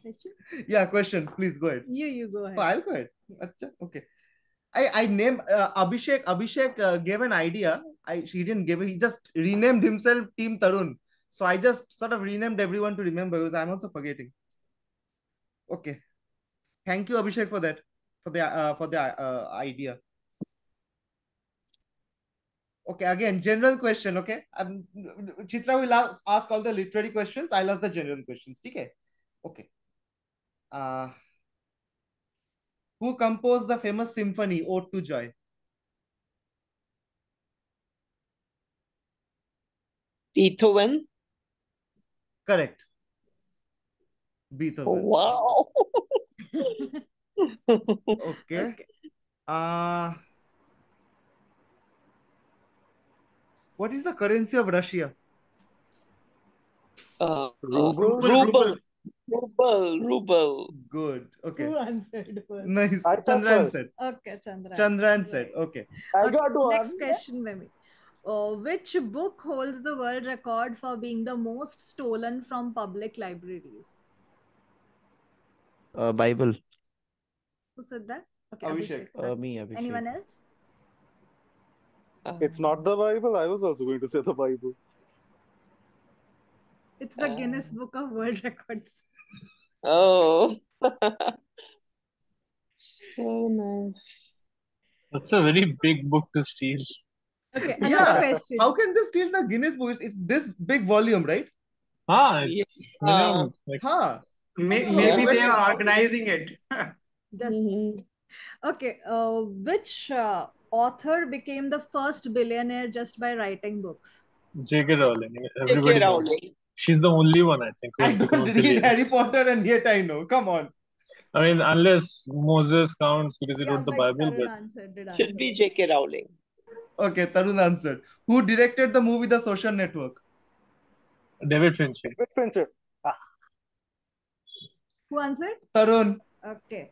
Question? Yeah, question. Please go ahead. You go ahead. Oh, I'll go ahead. Achha, okay. I named Abhishek. Abhishek gave an idea. He didn't give it. He just renamed himself Team Tarun. So I just sort of renamed everyone to remember because I'm also forgetting. Okay. Thank you, Abhishek, for that. For the idea. Okay, again, general question, okay? Chitra will ask all the literary questions. I'll ask the general questions. Okay? Okay. Who composed the famous symphony, Ode to Joy? Beethoven. Correct. Beethoven. Wow. Okay. What is the currency of Russia? Ruble. Ruble. Good. Okay. Who answered first? Nice. I thought Chandran first. said. Okay, Chandran. Chandran said. Okay. I got one. Next question, Mimi. Which book holds the world record for being the most stolen from public libraries? Bible. Who said that? Okay, Abhishek. Me, Abhishek. Anyone else? It's not the Bible. I was also going to say the Bible. It's the Guinness Book of World Records. Oh. So nice. That's a very big book to steal. Okay, another question. How can they steal the Guinness Book? It's this big volume, right? It's minimum. Maybe they are organizing it. Okay, which author became the first billionaire just by writing books? J.K. Rowling. J.K. Everybody knows. Rowling. She's the only one, I think. I don't read Harry Potter and yet I know. Come on. I mean, unless Moses counts because he wrote the Bible. But should be J.K. Rowling. Okay, Tarun answered. Who directed the movie The Social Network? David Fincher. David Fincher. Who answered? Tarun. Okay.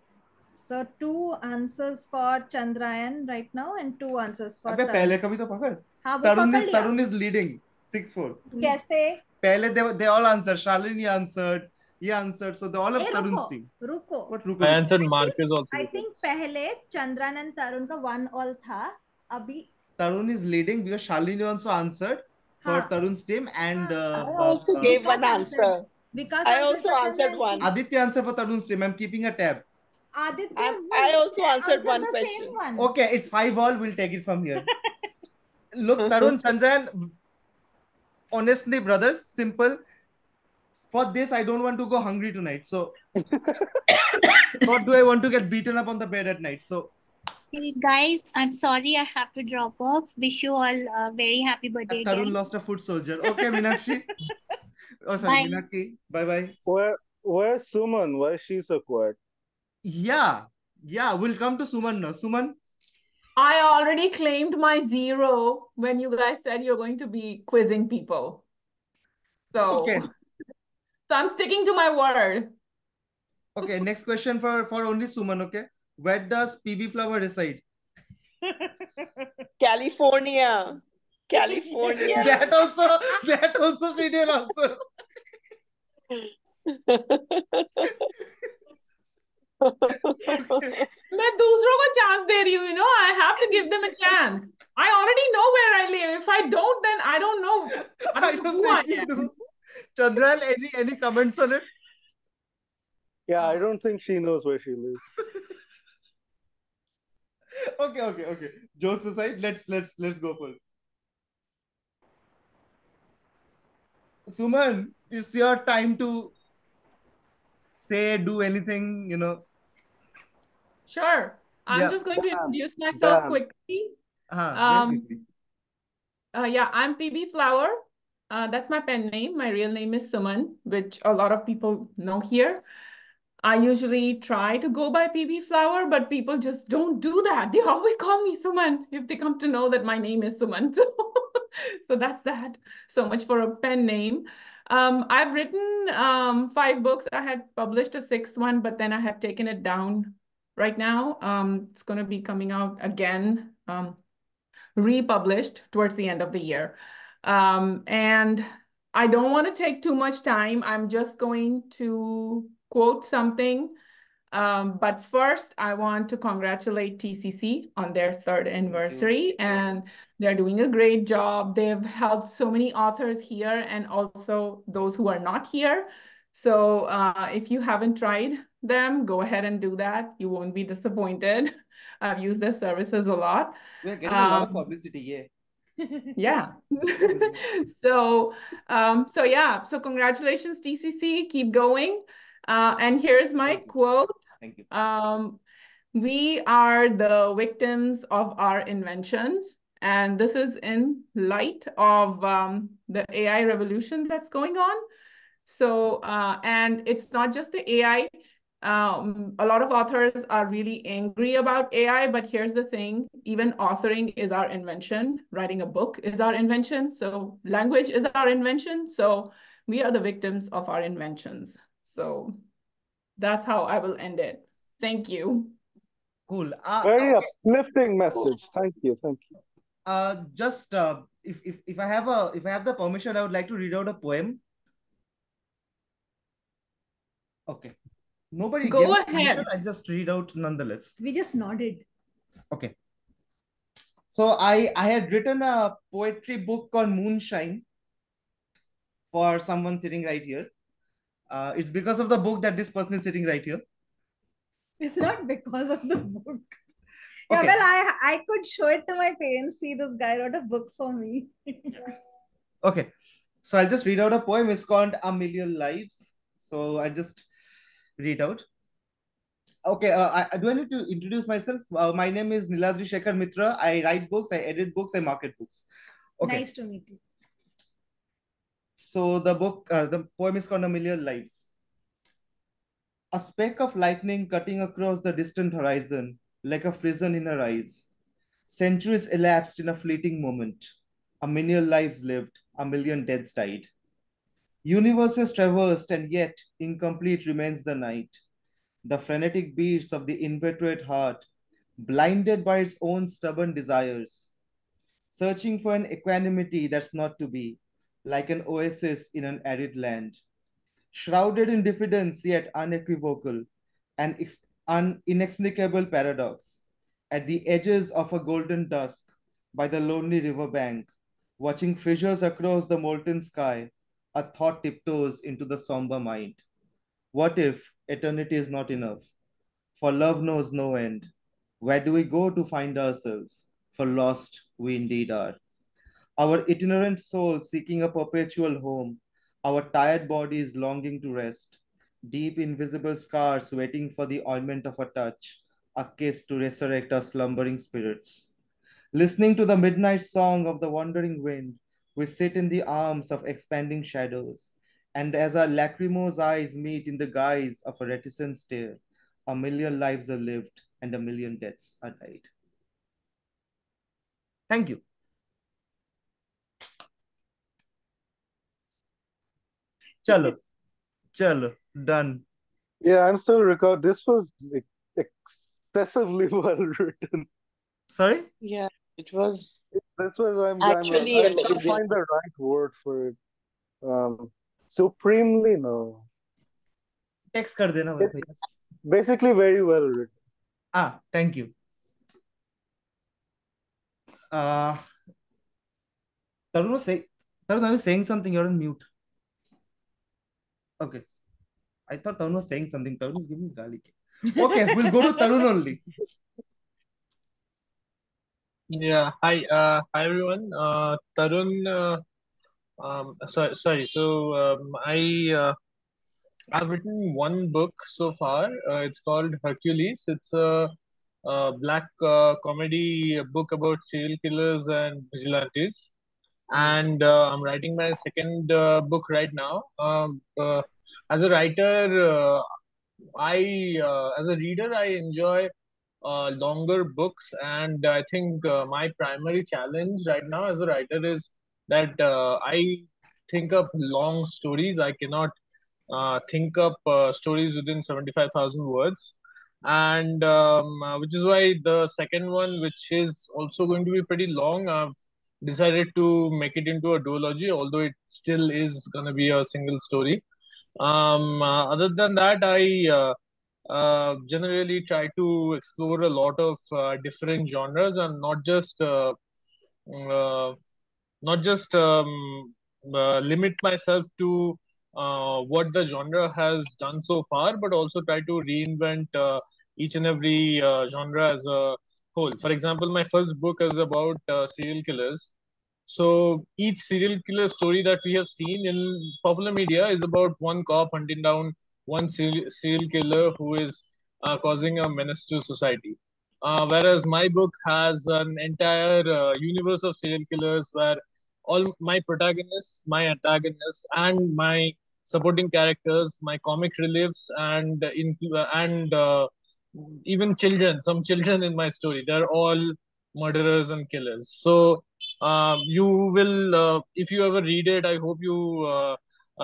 So 2 answers for Chandrayan right now and 2 answers for अबे Tarun. पहले कभी तो पकड़. हाँ, वो पकड़ लिया. Tarun is leading 6-4. कैसे? पहले they all answered. Shalini answered. He answered. So they all of Tarun's team. रुको. What रुको? I answered Marcus also. I think पहले Chandran and Tarun का 1-1 था. अभी Tarun is leading because Shalini also answered for Tarun's team and I also gave one answer. I also answered one. Aditya answered for Tarun's team. I'm keeping a tab. I also answered one question. Okay, it's 5-all. We'll take it from here. Look, Tarun, Chandrayan, honestly, brothers, simple. For this, I don't want to go hungry tonight. So, nor do I want to get beaten up on the bed at night. So, Hey guys, I'm sorry I have to drop off. Wish you all a very happy birthday. Tarun again. lost a foot soldier. Okay, Meenakshi. Oh, sorry, Bye. Meenakshi. Bye-bye. Where's Suman? Why is she so quiet? Yeah, we'll come to Suman now. Suman? I already claimed my 0 when you guys said you're going to be quizzing people. So, Okay. So I'm sticking to my word. Okay, next question for only Suman, okay? Where does PB Flower reside? California. California. that also she did answer. मैं दूसरों को chance दे रही हूँ, you know. I have to give them a chance. I already know where I live. If I don't, then I don't know. I don't know who I am. Chandrayan, any comments on it? Yeah, I don't think she knows where she lives. Okay. Jokes aside, let's go for it. Suman, it's your time to do anything, you know. Sure. I'm just going to introduce myself quickly. Very quickly. Yeah, I'm PB Flower. That's my pen name. My real name is Suman, which a lot of people know here. I usually try to go by PB Flower, but people just don't do that. They always call me Suman if they come to know that my name is Suman. So that's that. So much for a pen name. I've written 5 books. I had published a 6th one, but then I have taken it down right now. It's going to be coming out again, republished towards the end of the year. And I don't want to take too much time. I'm just going to quote something. But first, I want to congratulate TCC on their 3rd anniversary, and they're doing a great job. They've helped so many authors here and also those who are not here. So if you haven't tried them, go ahead and do that. You won't be disappointed. I've used their services a lot. We're getting a lot of publicity, yeah. So congratulations, TCC. Keep going. And here's my quote. Thank you. We are the victims of our inventions. And this is in light of the AI revolution that's going on. So, and it's not just the AI. A lot of authors are really angry about AI, but here's the thing, even authoring is our invention. Writing a book is our invention. So language is our invention. So we are the victims of our inventions. So that's how I will end it. Thank you. Cool. Very uplifting message. Thank you. Just if I have the permission, I would like to read out a poem. Okay. Nobody Go gave ahead. permission. I just read out nonetheless. We just nodded. Okay. So I had written a poetry book on moonshine for someone sitting right here. It's because of the book that this person is sitting right here. It's not because of the book. Okay. Yeah, well, I could show it to my parents. See, this guy wrote a book for me. Okay. So I'll just read out a poem. It's called A Million Lives. So I just read out. Okay, do I need to introduce myself? My name is Niladri Shekhar Mitra. I write books, I edit books, I market books. Okay. Nice to meet you. So the poem is called A Million Lives. A speck of lightning cutting across the distant horizon, like a frisson in her eyes. Centuries elapsed in a fleeting moment. A million lives lived, a million deaths died. Universes traversed, and yet incomplete remains the night. The frenetic beats of the inveterate heart, blinded by its own stubborn desires, searching for an equanimity that's not to be, like an oasis in an arid land, shrouded in diffidence yet unequivocal, an inexplicable paradox, at the edges of a golden dusk, by the lonely river bank, watching fissures across the molten sky, a thought tiptoes into the somber mind. What if eternity is not enough? For love knows no end. Where do we go to find ourselves? For lost we indeed are. Our itinerant souls seeking a perpetual home, our tired bodies longing to rest, deep invisible scars waiting for the ointment of a touch, a kiss to resurrect our slumbering spirits. Listening to the midnight song of the wandering wind, we sit in the arms of expanding shadows, and as our lachrymose eyes meet in the guise of a reticent stare, a million lives are lived and a million deaths are died. Thank you. Chalo, done. Yeah, I'm still recording. This was excessively well written. Sorry? Yeah, it was That's why I'm actually I can't amazing. find the right word for it. Supremely, no. Text कर देना मेरे को. Yes. Basically, very well written. Thank you. Tarun was saying, Tarun, are you saying something? You're on mute. Okay. I thought Tarun was saying something. Tarun is giving gali. Okay, we'll go to Tarun only. Yeah. Hi everyone. Tarun. Sorry. So I've written one book so far. It's called Hercules. It's a black comedy book about serial killers and vigilantes. And I'm writing my second book right now. As a writer, as a reader, I enjoy longer books, and I think my primary challenge right now as a writer is that I think up long stories. I cannot think up stories within 75,000 words. And which is why the second one, which is also going to be pretty long, I've decided to make it into a duology, although it still is going to be a single story. Other than that, I generally try to explore a lot of different genres and uh, not just limit myself to what the genre has done so far, but also try to reinvent each and every genre as a whole. For example, my first book is about serial killers. So each serial killer story that we have seen in popular media is about one cop hunting down one serial killer who is causing a menace to society. Whereas my book has an entire universe of serial killers where all my protagonists, my antagonists, and my supporting characters, my comic reliefs, and even children, some children in my story, they're all murderers and killers. So you will, if you ever read it, I hope you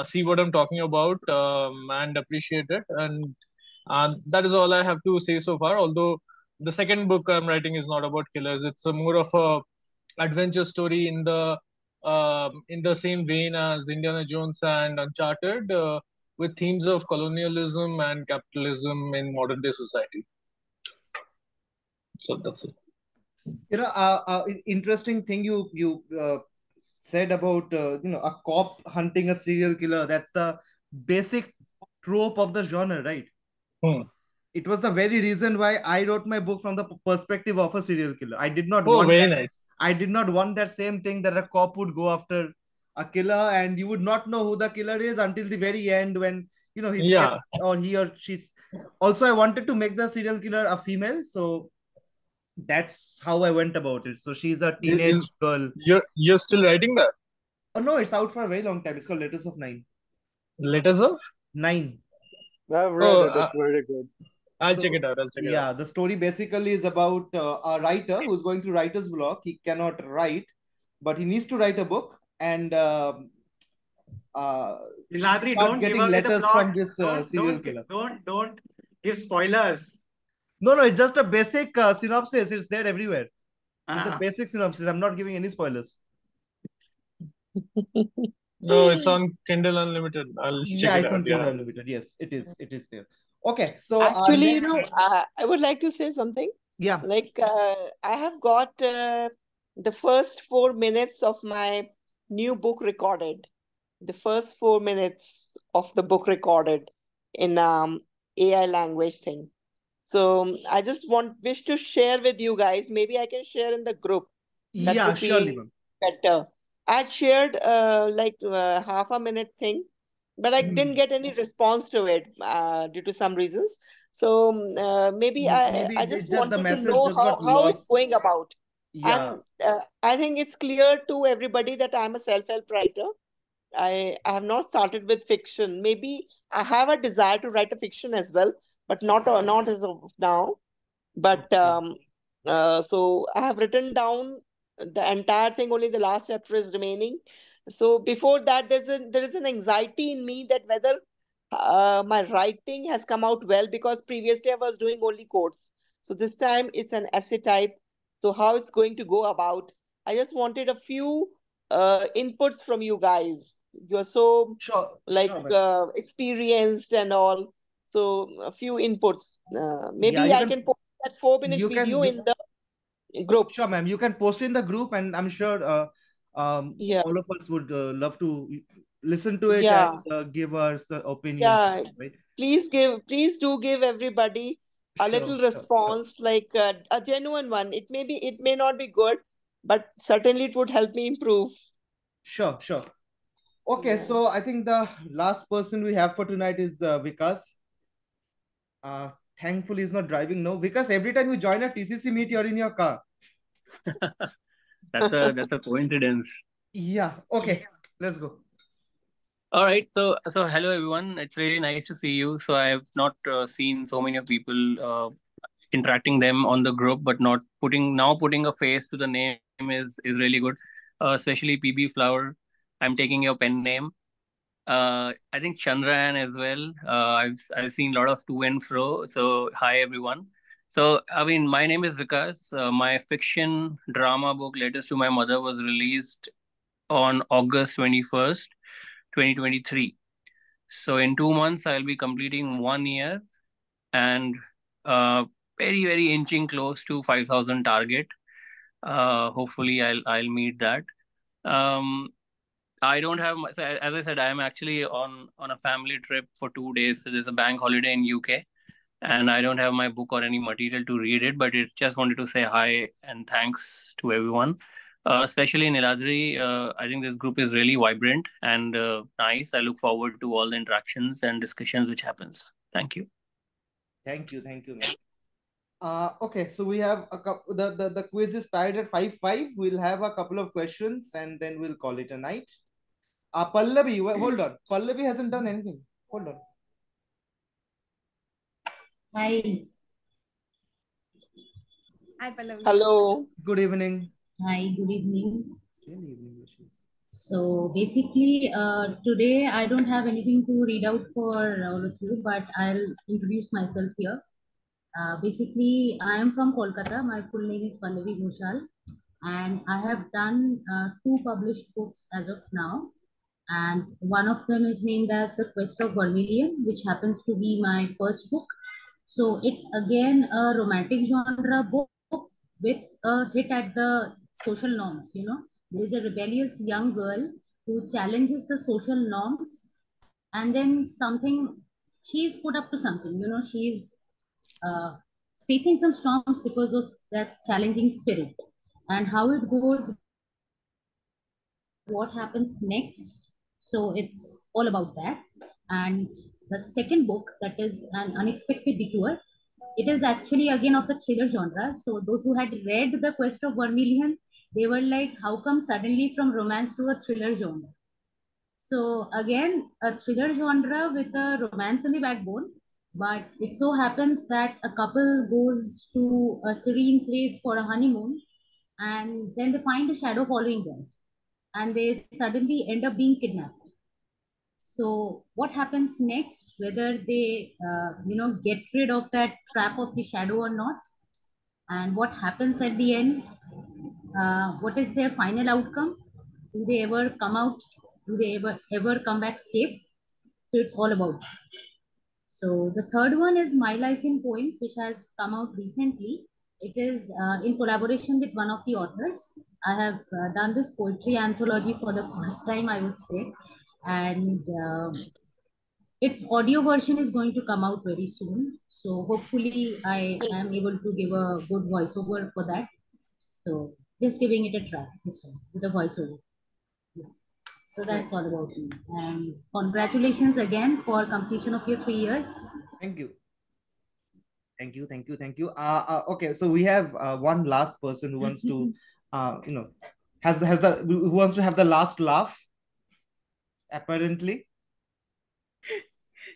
see what I'm talking about and appreciate it. And that is all I have to say so far. Although the second book I'm writing is not about killers; it's a more of a adventure story in the same vein as Indiana Jones and Uncharted, with themes of colonialism and capitalism in modern day society. So that's it. Interesting thing you said about a cop hunting a serial killer. That's the basic trope of the genre, right? It was the very reason why I wrote my book from the perspective of a serial killer. I did not want very that. Nice. I did not want that same thing that a cop would go after a killer and you would not know who the killer is until the very end when he's or he or she's. Also, I wanted to make the serial killer a female, so that's how I went about it. So she's a teenage girl. You're still writing that? Oh no, it's out for a very long time. It's called Letters of Nine. Letters of Nine. I've read it. It's very good. I'll check it out. Yeah, the story basically is about a writer who's going through writer's block. He cannot write, but he needs to write a book. And Niladri, don't give away the plot. From this serial killer. Don't give spoilers. No, it's just a basic synopsis. It's there everywhere. It's the basic synopsis. I'm not giving any spoilers. No, it's on Kindle Unlimited. I'll check it out. It's on Kindle Unlimited. Yes, it is. It is there. Okay, so actually, I would like to say something. Yeah. Like I have got the first 4 minutes of my new book recorded. The first 4 minutes of the book recorded in AI language thing. So I just wish to share with you guys. Maybe I can share in the group. That would be surely. Better. I had shared half a minute thing, but I didn't get any response to it due to some reasons. So maybe I just wanted to know how it's going about. Yeah. And I think it's clear to everybody that I'm a self-help writer. I have not started with fiction. Maybe I have a desire to write a fiction as well, but not as of now. But so I have written down the entire thing. Only the last chapter is remaining. So before that, there is an anxiety in me that whether my writing has come out well, because previously I was doing only quotes. So this time it's an essay type. So how it's going to go about? I just wanted a few inputs from you guys. You're so like experienced and all. So a few inputs. Maybe I can post that 4 minute video in the group. Sure, ma'am. You can post in the group, and I'm sure all of us would love to listen to it and give us the opinions. Yeah. Right? Please do give everybody a little response, like a genuine one. It may not be good, but certainly it would help me improve. Sure. Okay, so I think the last person we have for tonight is Vikas. Thankfully, he's not driving. No, Vikas, every time you join a TCC meet, you're in your car. That's a coincidence. Yeah. Okay. Let's go. All right. So hello everyone. It's really nice to see you. So I have not seen so many of people interacting them on the group, but not putting a face to the name is really good. Especially PB Flower. I'm taking your pen name. I think Chandrayan as well. I've seen a lot of to and fro. So hi everyone. So I mean, my name is Vikas. My fiction drama book Letters to My Mother was released on August 21st, 2023. So in 2 months, I'll be completing 1 year and very very inching close to 5,000 target. Hopefully, I'll meet that. Um, I don't have so as I said, I'm actually on a family trip for 2 days. So there's a bank holiday in UK, and I don't have my book or any material to read it. But it just wanted to say hi and thanks to everyone, especially Niladri. I think this group is really vibrant and nice. I look forward to all the interactions and discussions which happens. Thank you. Thank you, man. Okay, so we have a couple. The quiz is tied at 5-5. We'll have a couple of questions and then we'll call it a night. Pallavi, hold on. Pallavi hasn't done anything. Hold on. Hi. Hi, Pallavi. Hello. Good evening. Hi, good evening. So basically, today I don't have anything to read out for all of you, but I'll introduce myself here. Basically, I am from Kolkata. My full name is Pallavi Ghoshal, and I have done 2 published books as of now. And one of them is named as The Quest of Vermilion, which happens to be my first book. So it's again a romantic genre book with a hit at the social norms. There is a rebellious young girl who challenges the social norms, and then she's put up to something. She's facing some storms because of that challenging spirit, and how it goes, what happens next. So it's all about that. And the second book, that is An Unexpected Detour, it is actually again of the thriller genre. So those who had read The Quest of Vermilion, they were like, how come suddenly from romance to a thriller genre? So again, a thriller genre with a romance in the backbone. But it so happens that a couple goes to a serene place for a honeymoon, and then they find a shadow following them, and they suddenly end up being kidnapped. So what happens next, whether they get rid of that trap of the shadow or not, and what happens at the end, what is their final outcome, do they ever come out, do they ever come back safe? So it's all about that. So the third one is My Life in Poems, which has come out recently. It is in collaboration with one of the authors. I have done this poetry anthology for the first time, I would say. And its audio version is going to come out very soon. So hopefully I am able to give a good voiceover for that. So just giving it a try this time with a voiceover. Yeah. So that's all about me. And congratulations again for completion of your 3 years. Thank you. Okay, so we have one last person who wants to, who wants to have the last laugh. Apparently,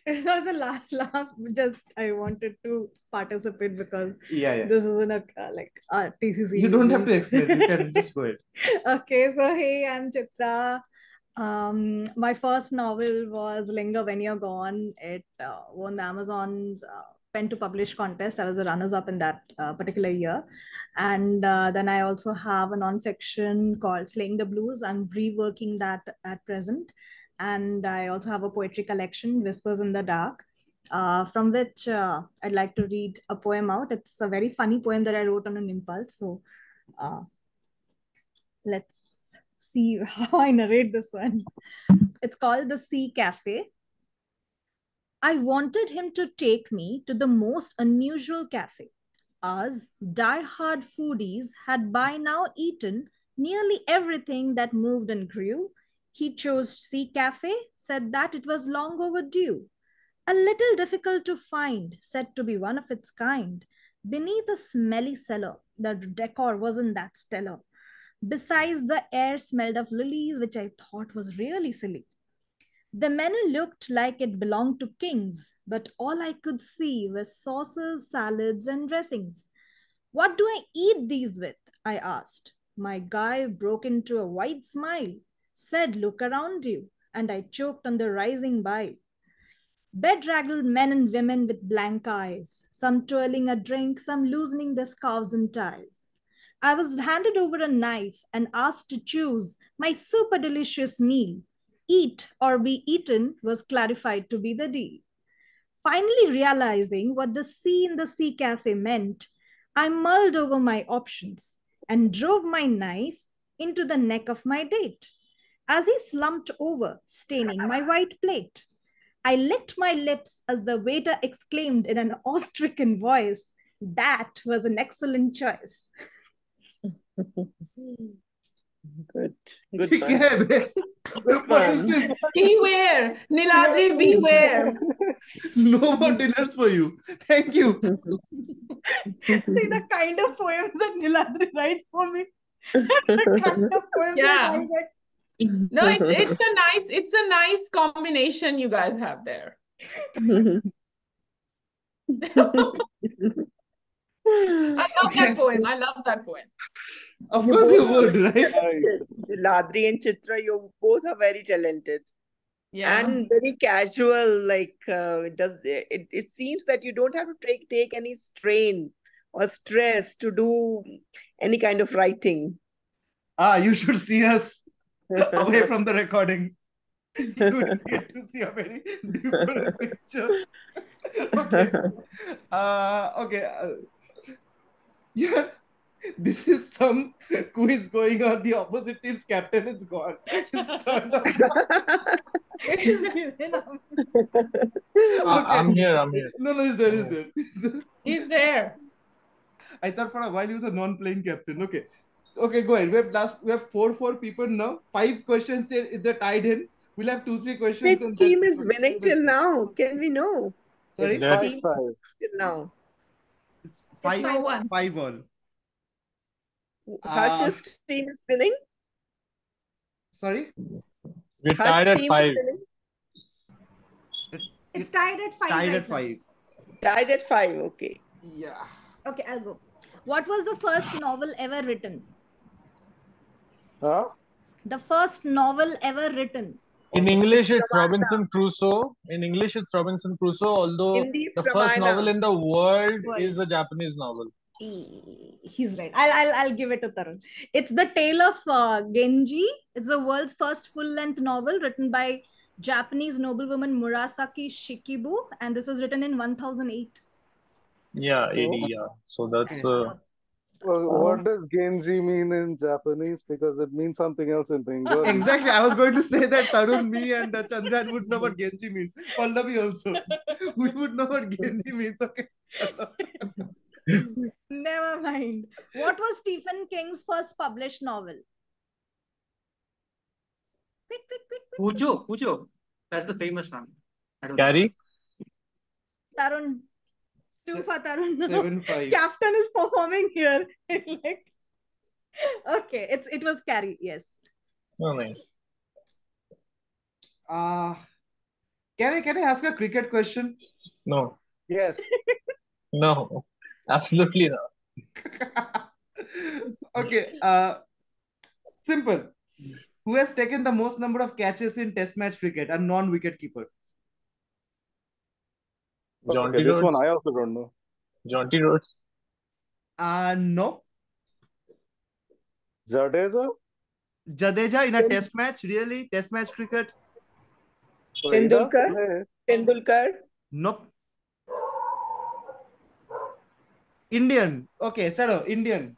it's not the last laugh. Just I wanted to participate because yeah. This is in a TCC. You don't have to explain. You can just go ahead. Okay, so hey, I'm Chitra. My first novel was Linger When You're Gone. It won the Amazon's pen to publish contest. I was a runners up in that particular year. And then I also have a nonfiction called Slaying the Blues. I'm reworking that at present. And I also have a poetry collection, Whispers in the Dark, from which I'd like to read a poem out. It's a very funny poem that I wrote on an impulse. So let's see how I narrate this one. It's called The Sea Cafe. I wanted him to take me to the most unusual cafe. Us die-hard foodies had by now eaten nearly everything that moved and grew. He chose Sea Cafe, said that it was long overdue. A little difficult to find, said to be one of its kind. Beneath a smelly cellar, the decor wasn't that stellar. Besides, the air smelled of lilies, which I thought was really silly. The menu looked like it belonged to kings, but all I could see were sauces, salads, and dressings. What do I eat these with? I asked. My guy broke into a wide smile, said, look around you, and I choked on the rising bile. Bedraggled men and women with blank eyes, some twirling a drink, some loosening their scarves and ties. I was handed over a knife and asked to choose my super delicious meal. Eat or be eaten was clarified to be the deal. Finally realizing what the sea in the Sea Cafe meant, I mulled over my options and drove my knife into the neck of my date. As he slumped over, staining my white plate, I licked my lips as the waiter exclaimed in an awe-stricken voice, that was an excellent choice. Good. Good one. Yeah, Good what is one. this? Beware, Niladri, beware. No more dinners for you. Thank you. See the kind of poems that Niladri writes for me. The kind of poems that I get. No, it's a nice combination you guys have there. I love that poem. I love that poem. Of course you would, right? Niladri and Chitra, you both are very talented. Yeah. And very casual, like it seems that you don't have to take any strain or stress to do any kind of writing. You should see us away from the recording. You would get to see a very different picture. Okay. Yeah. This is some quiz going on. The opposite team's captain is gone. He's turned off. I'm here. No, he's there. He's there. I thought for a while he was a non-playing captain. Okay, go ahead. We have four people now. 5 questions if they're tied in. We'll have 2-3 questions. Which team is winning till now? Can we know? Sorry? Which team till now? It's 5 all. Harsh's team is winning? Sorry? We're tied at 5. It's tied at 5. Tied at 5. Tied at 5, okay. Yeah. Okay, I'll go. What was the first novel ever written? Huh? The first novel ever written. In English, it's Robinson Crusoe. Although the first novel in the world is a Japanese novel. He's right. I'll give it to Tarun. It's The Tale of Genji. It's the world's first full-length novel written by Japanese noblewoman Murasaki Shikibu, and this was written in 1008. Yeah, AD. Yeah. So that's. What does Genji mean in Japanese? Because it means something else in Bengali. Exactly. I was going to say that Tarun, me, and Chandran would know what Genji means. Pallavi also. We would know what Genji means. Okay. Never mind. What was Stephen King's first published novel? Quick. Cujo. That's the famous one. Carrie? Tarun. 2 for Tarun. 7-5. Captain is performing here. Okay, it was Carrie. Yes. Oh, nice. Can I ask a cricket question? No. Yes. No. Absolutely not. Okay. Simple. Who has taken the most number of catches in Test match cricket? A non-wicket keeper. Jaunty this one Roads. I also don't know. Jaunty Roads. No. Jadeja? Jadeja in a test match? Really? Test match cricket? Tendulkar? Tendulkar? Nope. Indian. Okay, chalo, Indian.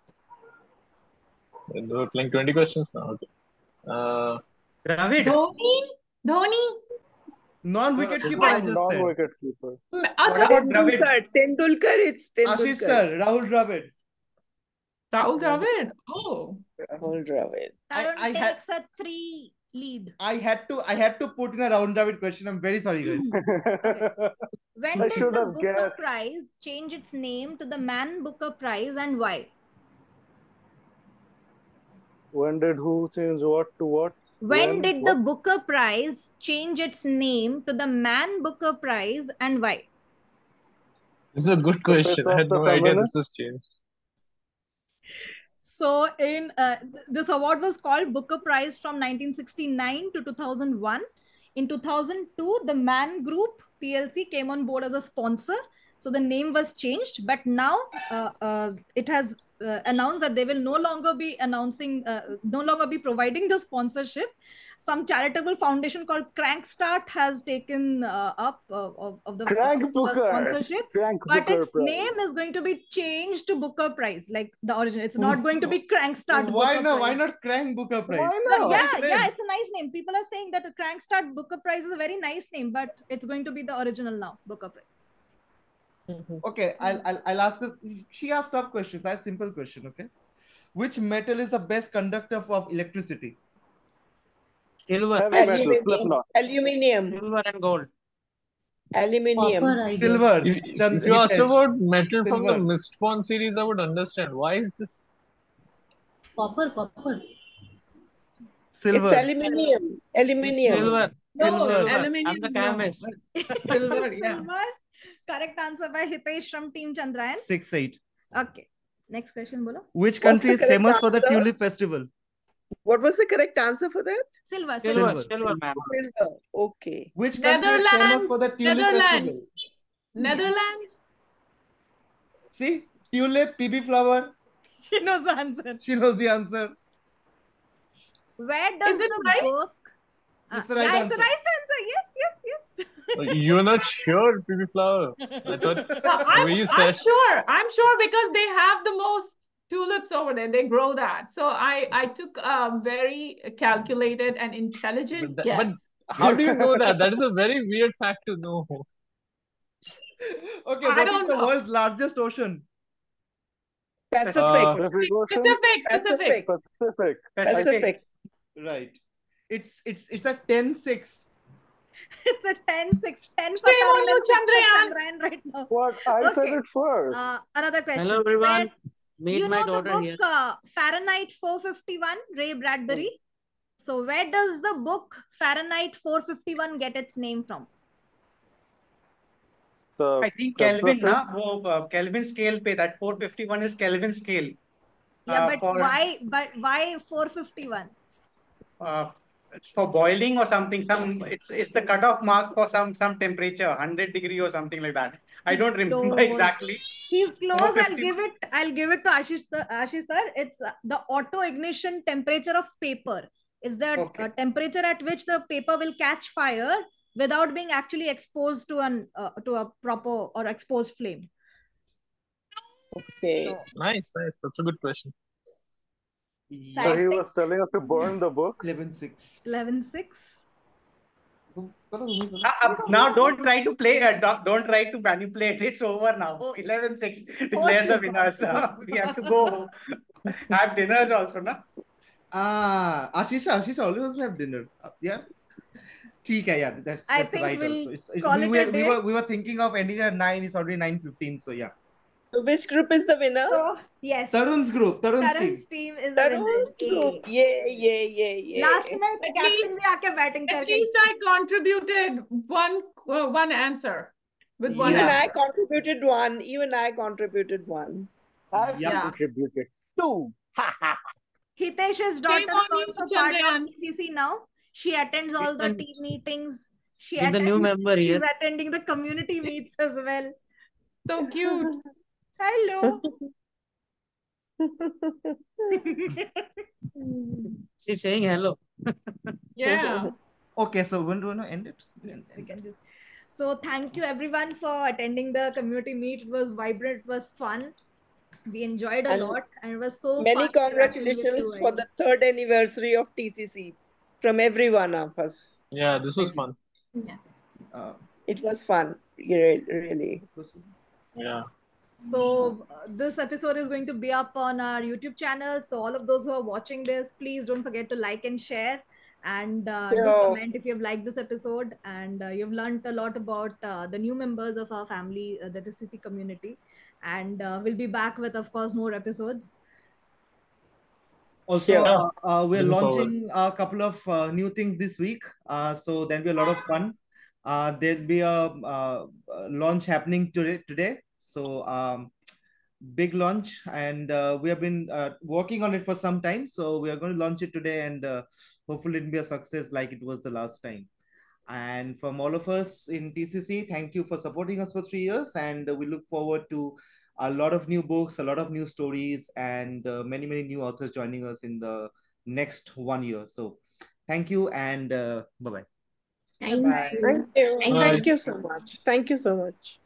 We're playing 20 questions now. Okay. Dravid? Dhoni. Non-wicket keeper, I just said. Non-wicket keeper. What about Dravid? Tendulkar, it's Tendulkar. Ashish sir, Rahul Dravid. Rahul Dravid. Oh. Rahul Dravid. Tarun takes a 3 lead. I had to put in a Rahul Dravid question. I'm very sorry, guys. When did the Booker Prize change its name to the Man Booker Prize and why? When did who change what to what? When did the Booker Prize change its name to the Man Booker Prize and why? This is a good question. I had no idea this was changed. So, in this award was called Booker Prize from 1969 to 2001. In 2002, the Man Group PLC came on board as a sponsor. So the name was changed, but now it has announced that they will no longer be providing the sponsorship. Some charitable foundation called Crankstart has taken up of the sponsorship, but its name is going to be changed to Booker Prize, like the original. It's not going to be Crankstart. Why no? Why not Crank Booker Prize? Yeah, it's a nice name. People are saying that the Crankstart Booker Prize is a very nice name, but it's going to be the original now, Booker Prize. Okay, I'll ask this. She asked tough questions. I have simple question. Okay, which metal is the best conductor of electricity? Silver. Aluminium. Silver and gold. Aluminium. Silver. If you asked about metal from the Mistborn series, I would understand. Why is this? Copper. Silver. It's aluminium. Silver. Aluminium. I'm the chemist. Silver. Correct answer by Hitesh from Team Chandrayan. 6-8. Okay. Next question, bolo. Which country is famous for the Tulip Festival? What was the correct answer for that? Silver, ma'am. Silver. Okay. Which country is famous for the Tulip Festival? Netherlands. See? Tulip, PB flower. She knows the answer. She knows the answer. Where does the book... It's the right yeah, answer. it's the right answer. Yes. You're not sure, PB flower. I thought I'm sure because they have the most tulips over there. They grow that. So I took a very calculated and intelligent guess. But how do you know that? That is a very weird fact to know. Okay, what is the world's largest ocean? Pacific. Pacific. Right. It's a 10-6. It's a 10-6. 10 for Chandrayan right now. What? I said it first. Another question. Hello, everyone. Meet my daughter book, here. Fahrenheit 451, Ray Bradbury. So where does the book Fahrenheit 451 get its name from? I think Kelvin, Kelvin scale pe that 451 is Kelvin scale. Yeah, why 451? It's for boiling or something. It's the cutoff mark for some temperature, 100 degree or something like that. I don't remember exactly. He's close. I'll give it to Ashish sir. It's the auto ignition temperature of paper. Is the temperature at which the paper will catch fire without being actually exposed to a proper or exposed flame. Okay. So, nice. That's a good question. So he was telling us to burn the book. 11-6. 11-6. Now don't try to play. Don't try to manipulate. It's over now. 11-6. Declare the winners. We have to go have dinners also, na? Ashish always have dinner. Yeah. Yeah, that's I think right. We'll also. call We were thinking of ending at 9. It's already 9:15. So yeah. So which group is the winner? So, yes. Tarun's group. Tarun's team is the winner. Group. Yeah. Last minute, captain ne aake batting karke. At least I contributed one answer. With one Even answer. I contributed one. I contributed 2. Hitesh's daughter is also part of TCC now. She attends all the team meetings. With the new member She's here. attending the community meets as well. So cute. Hello. She's saying hello. Yeah. Okay, so when do we want to end it? We can just. So thank you everyone for attending the community meet. It was vibrant, it was fun. We enjoyed a And lot, and it was so many fun interacting with congratulations you. for the 3rd anniversary of TCC from every one of us. Yeah, this was fun. Yeah. It was fun, really. Yeah. So this episode is going to be up on our YouTube channel. So all of those who are watching this, please don't forget to like and share, and do comment if you've liked this episode and you've learned a lot about the new members of our family, the TCC community. And we'll be back with, of course, more episodes. Also, Sure. we're Looking forward. launching a couple of new things this week. So there'll be a lot of fun. There'll be a launch happening today. So big launch, and we have been working on it for some time. So we are going to launch it today, and hopefully it'll be a success like it was the last time. And from all of us in TCC, thank you for supporting us for 3 years, and we look forward to a lot of new books, a lot of new stories, and many new authors joining us in the next 1 year. So thank you, and bye bye. Thank you. And thank you so much. Thank you so much.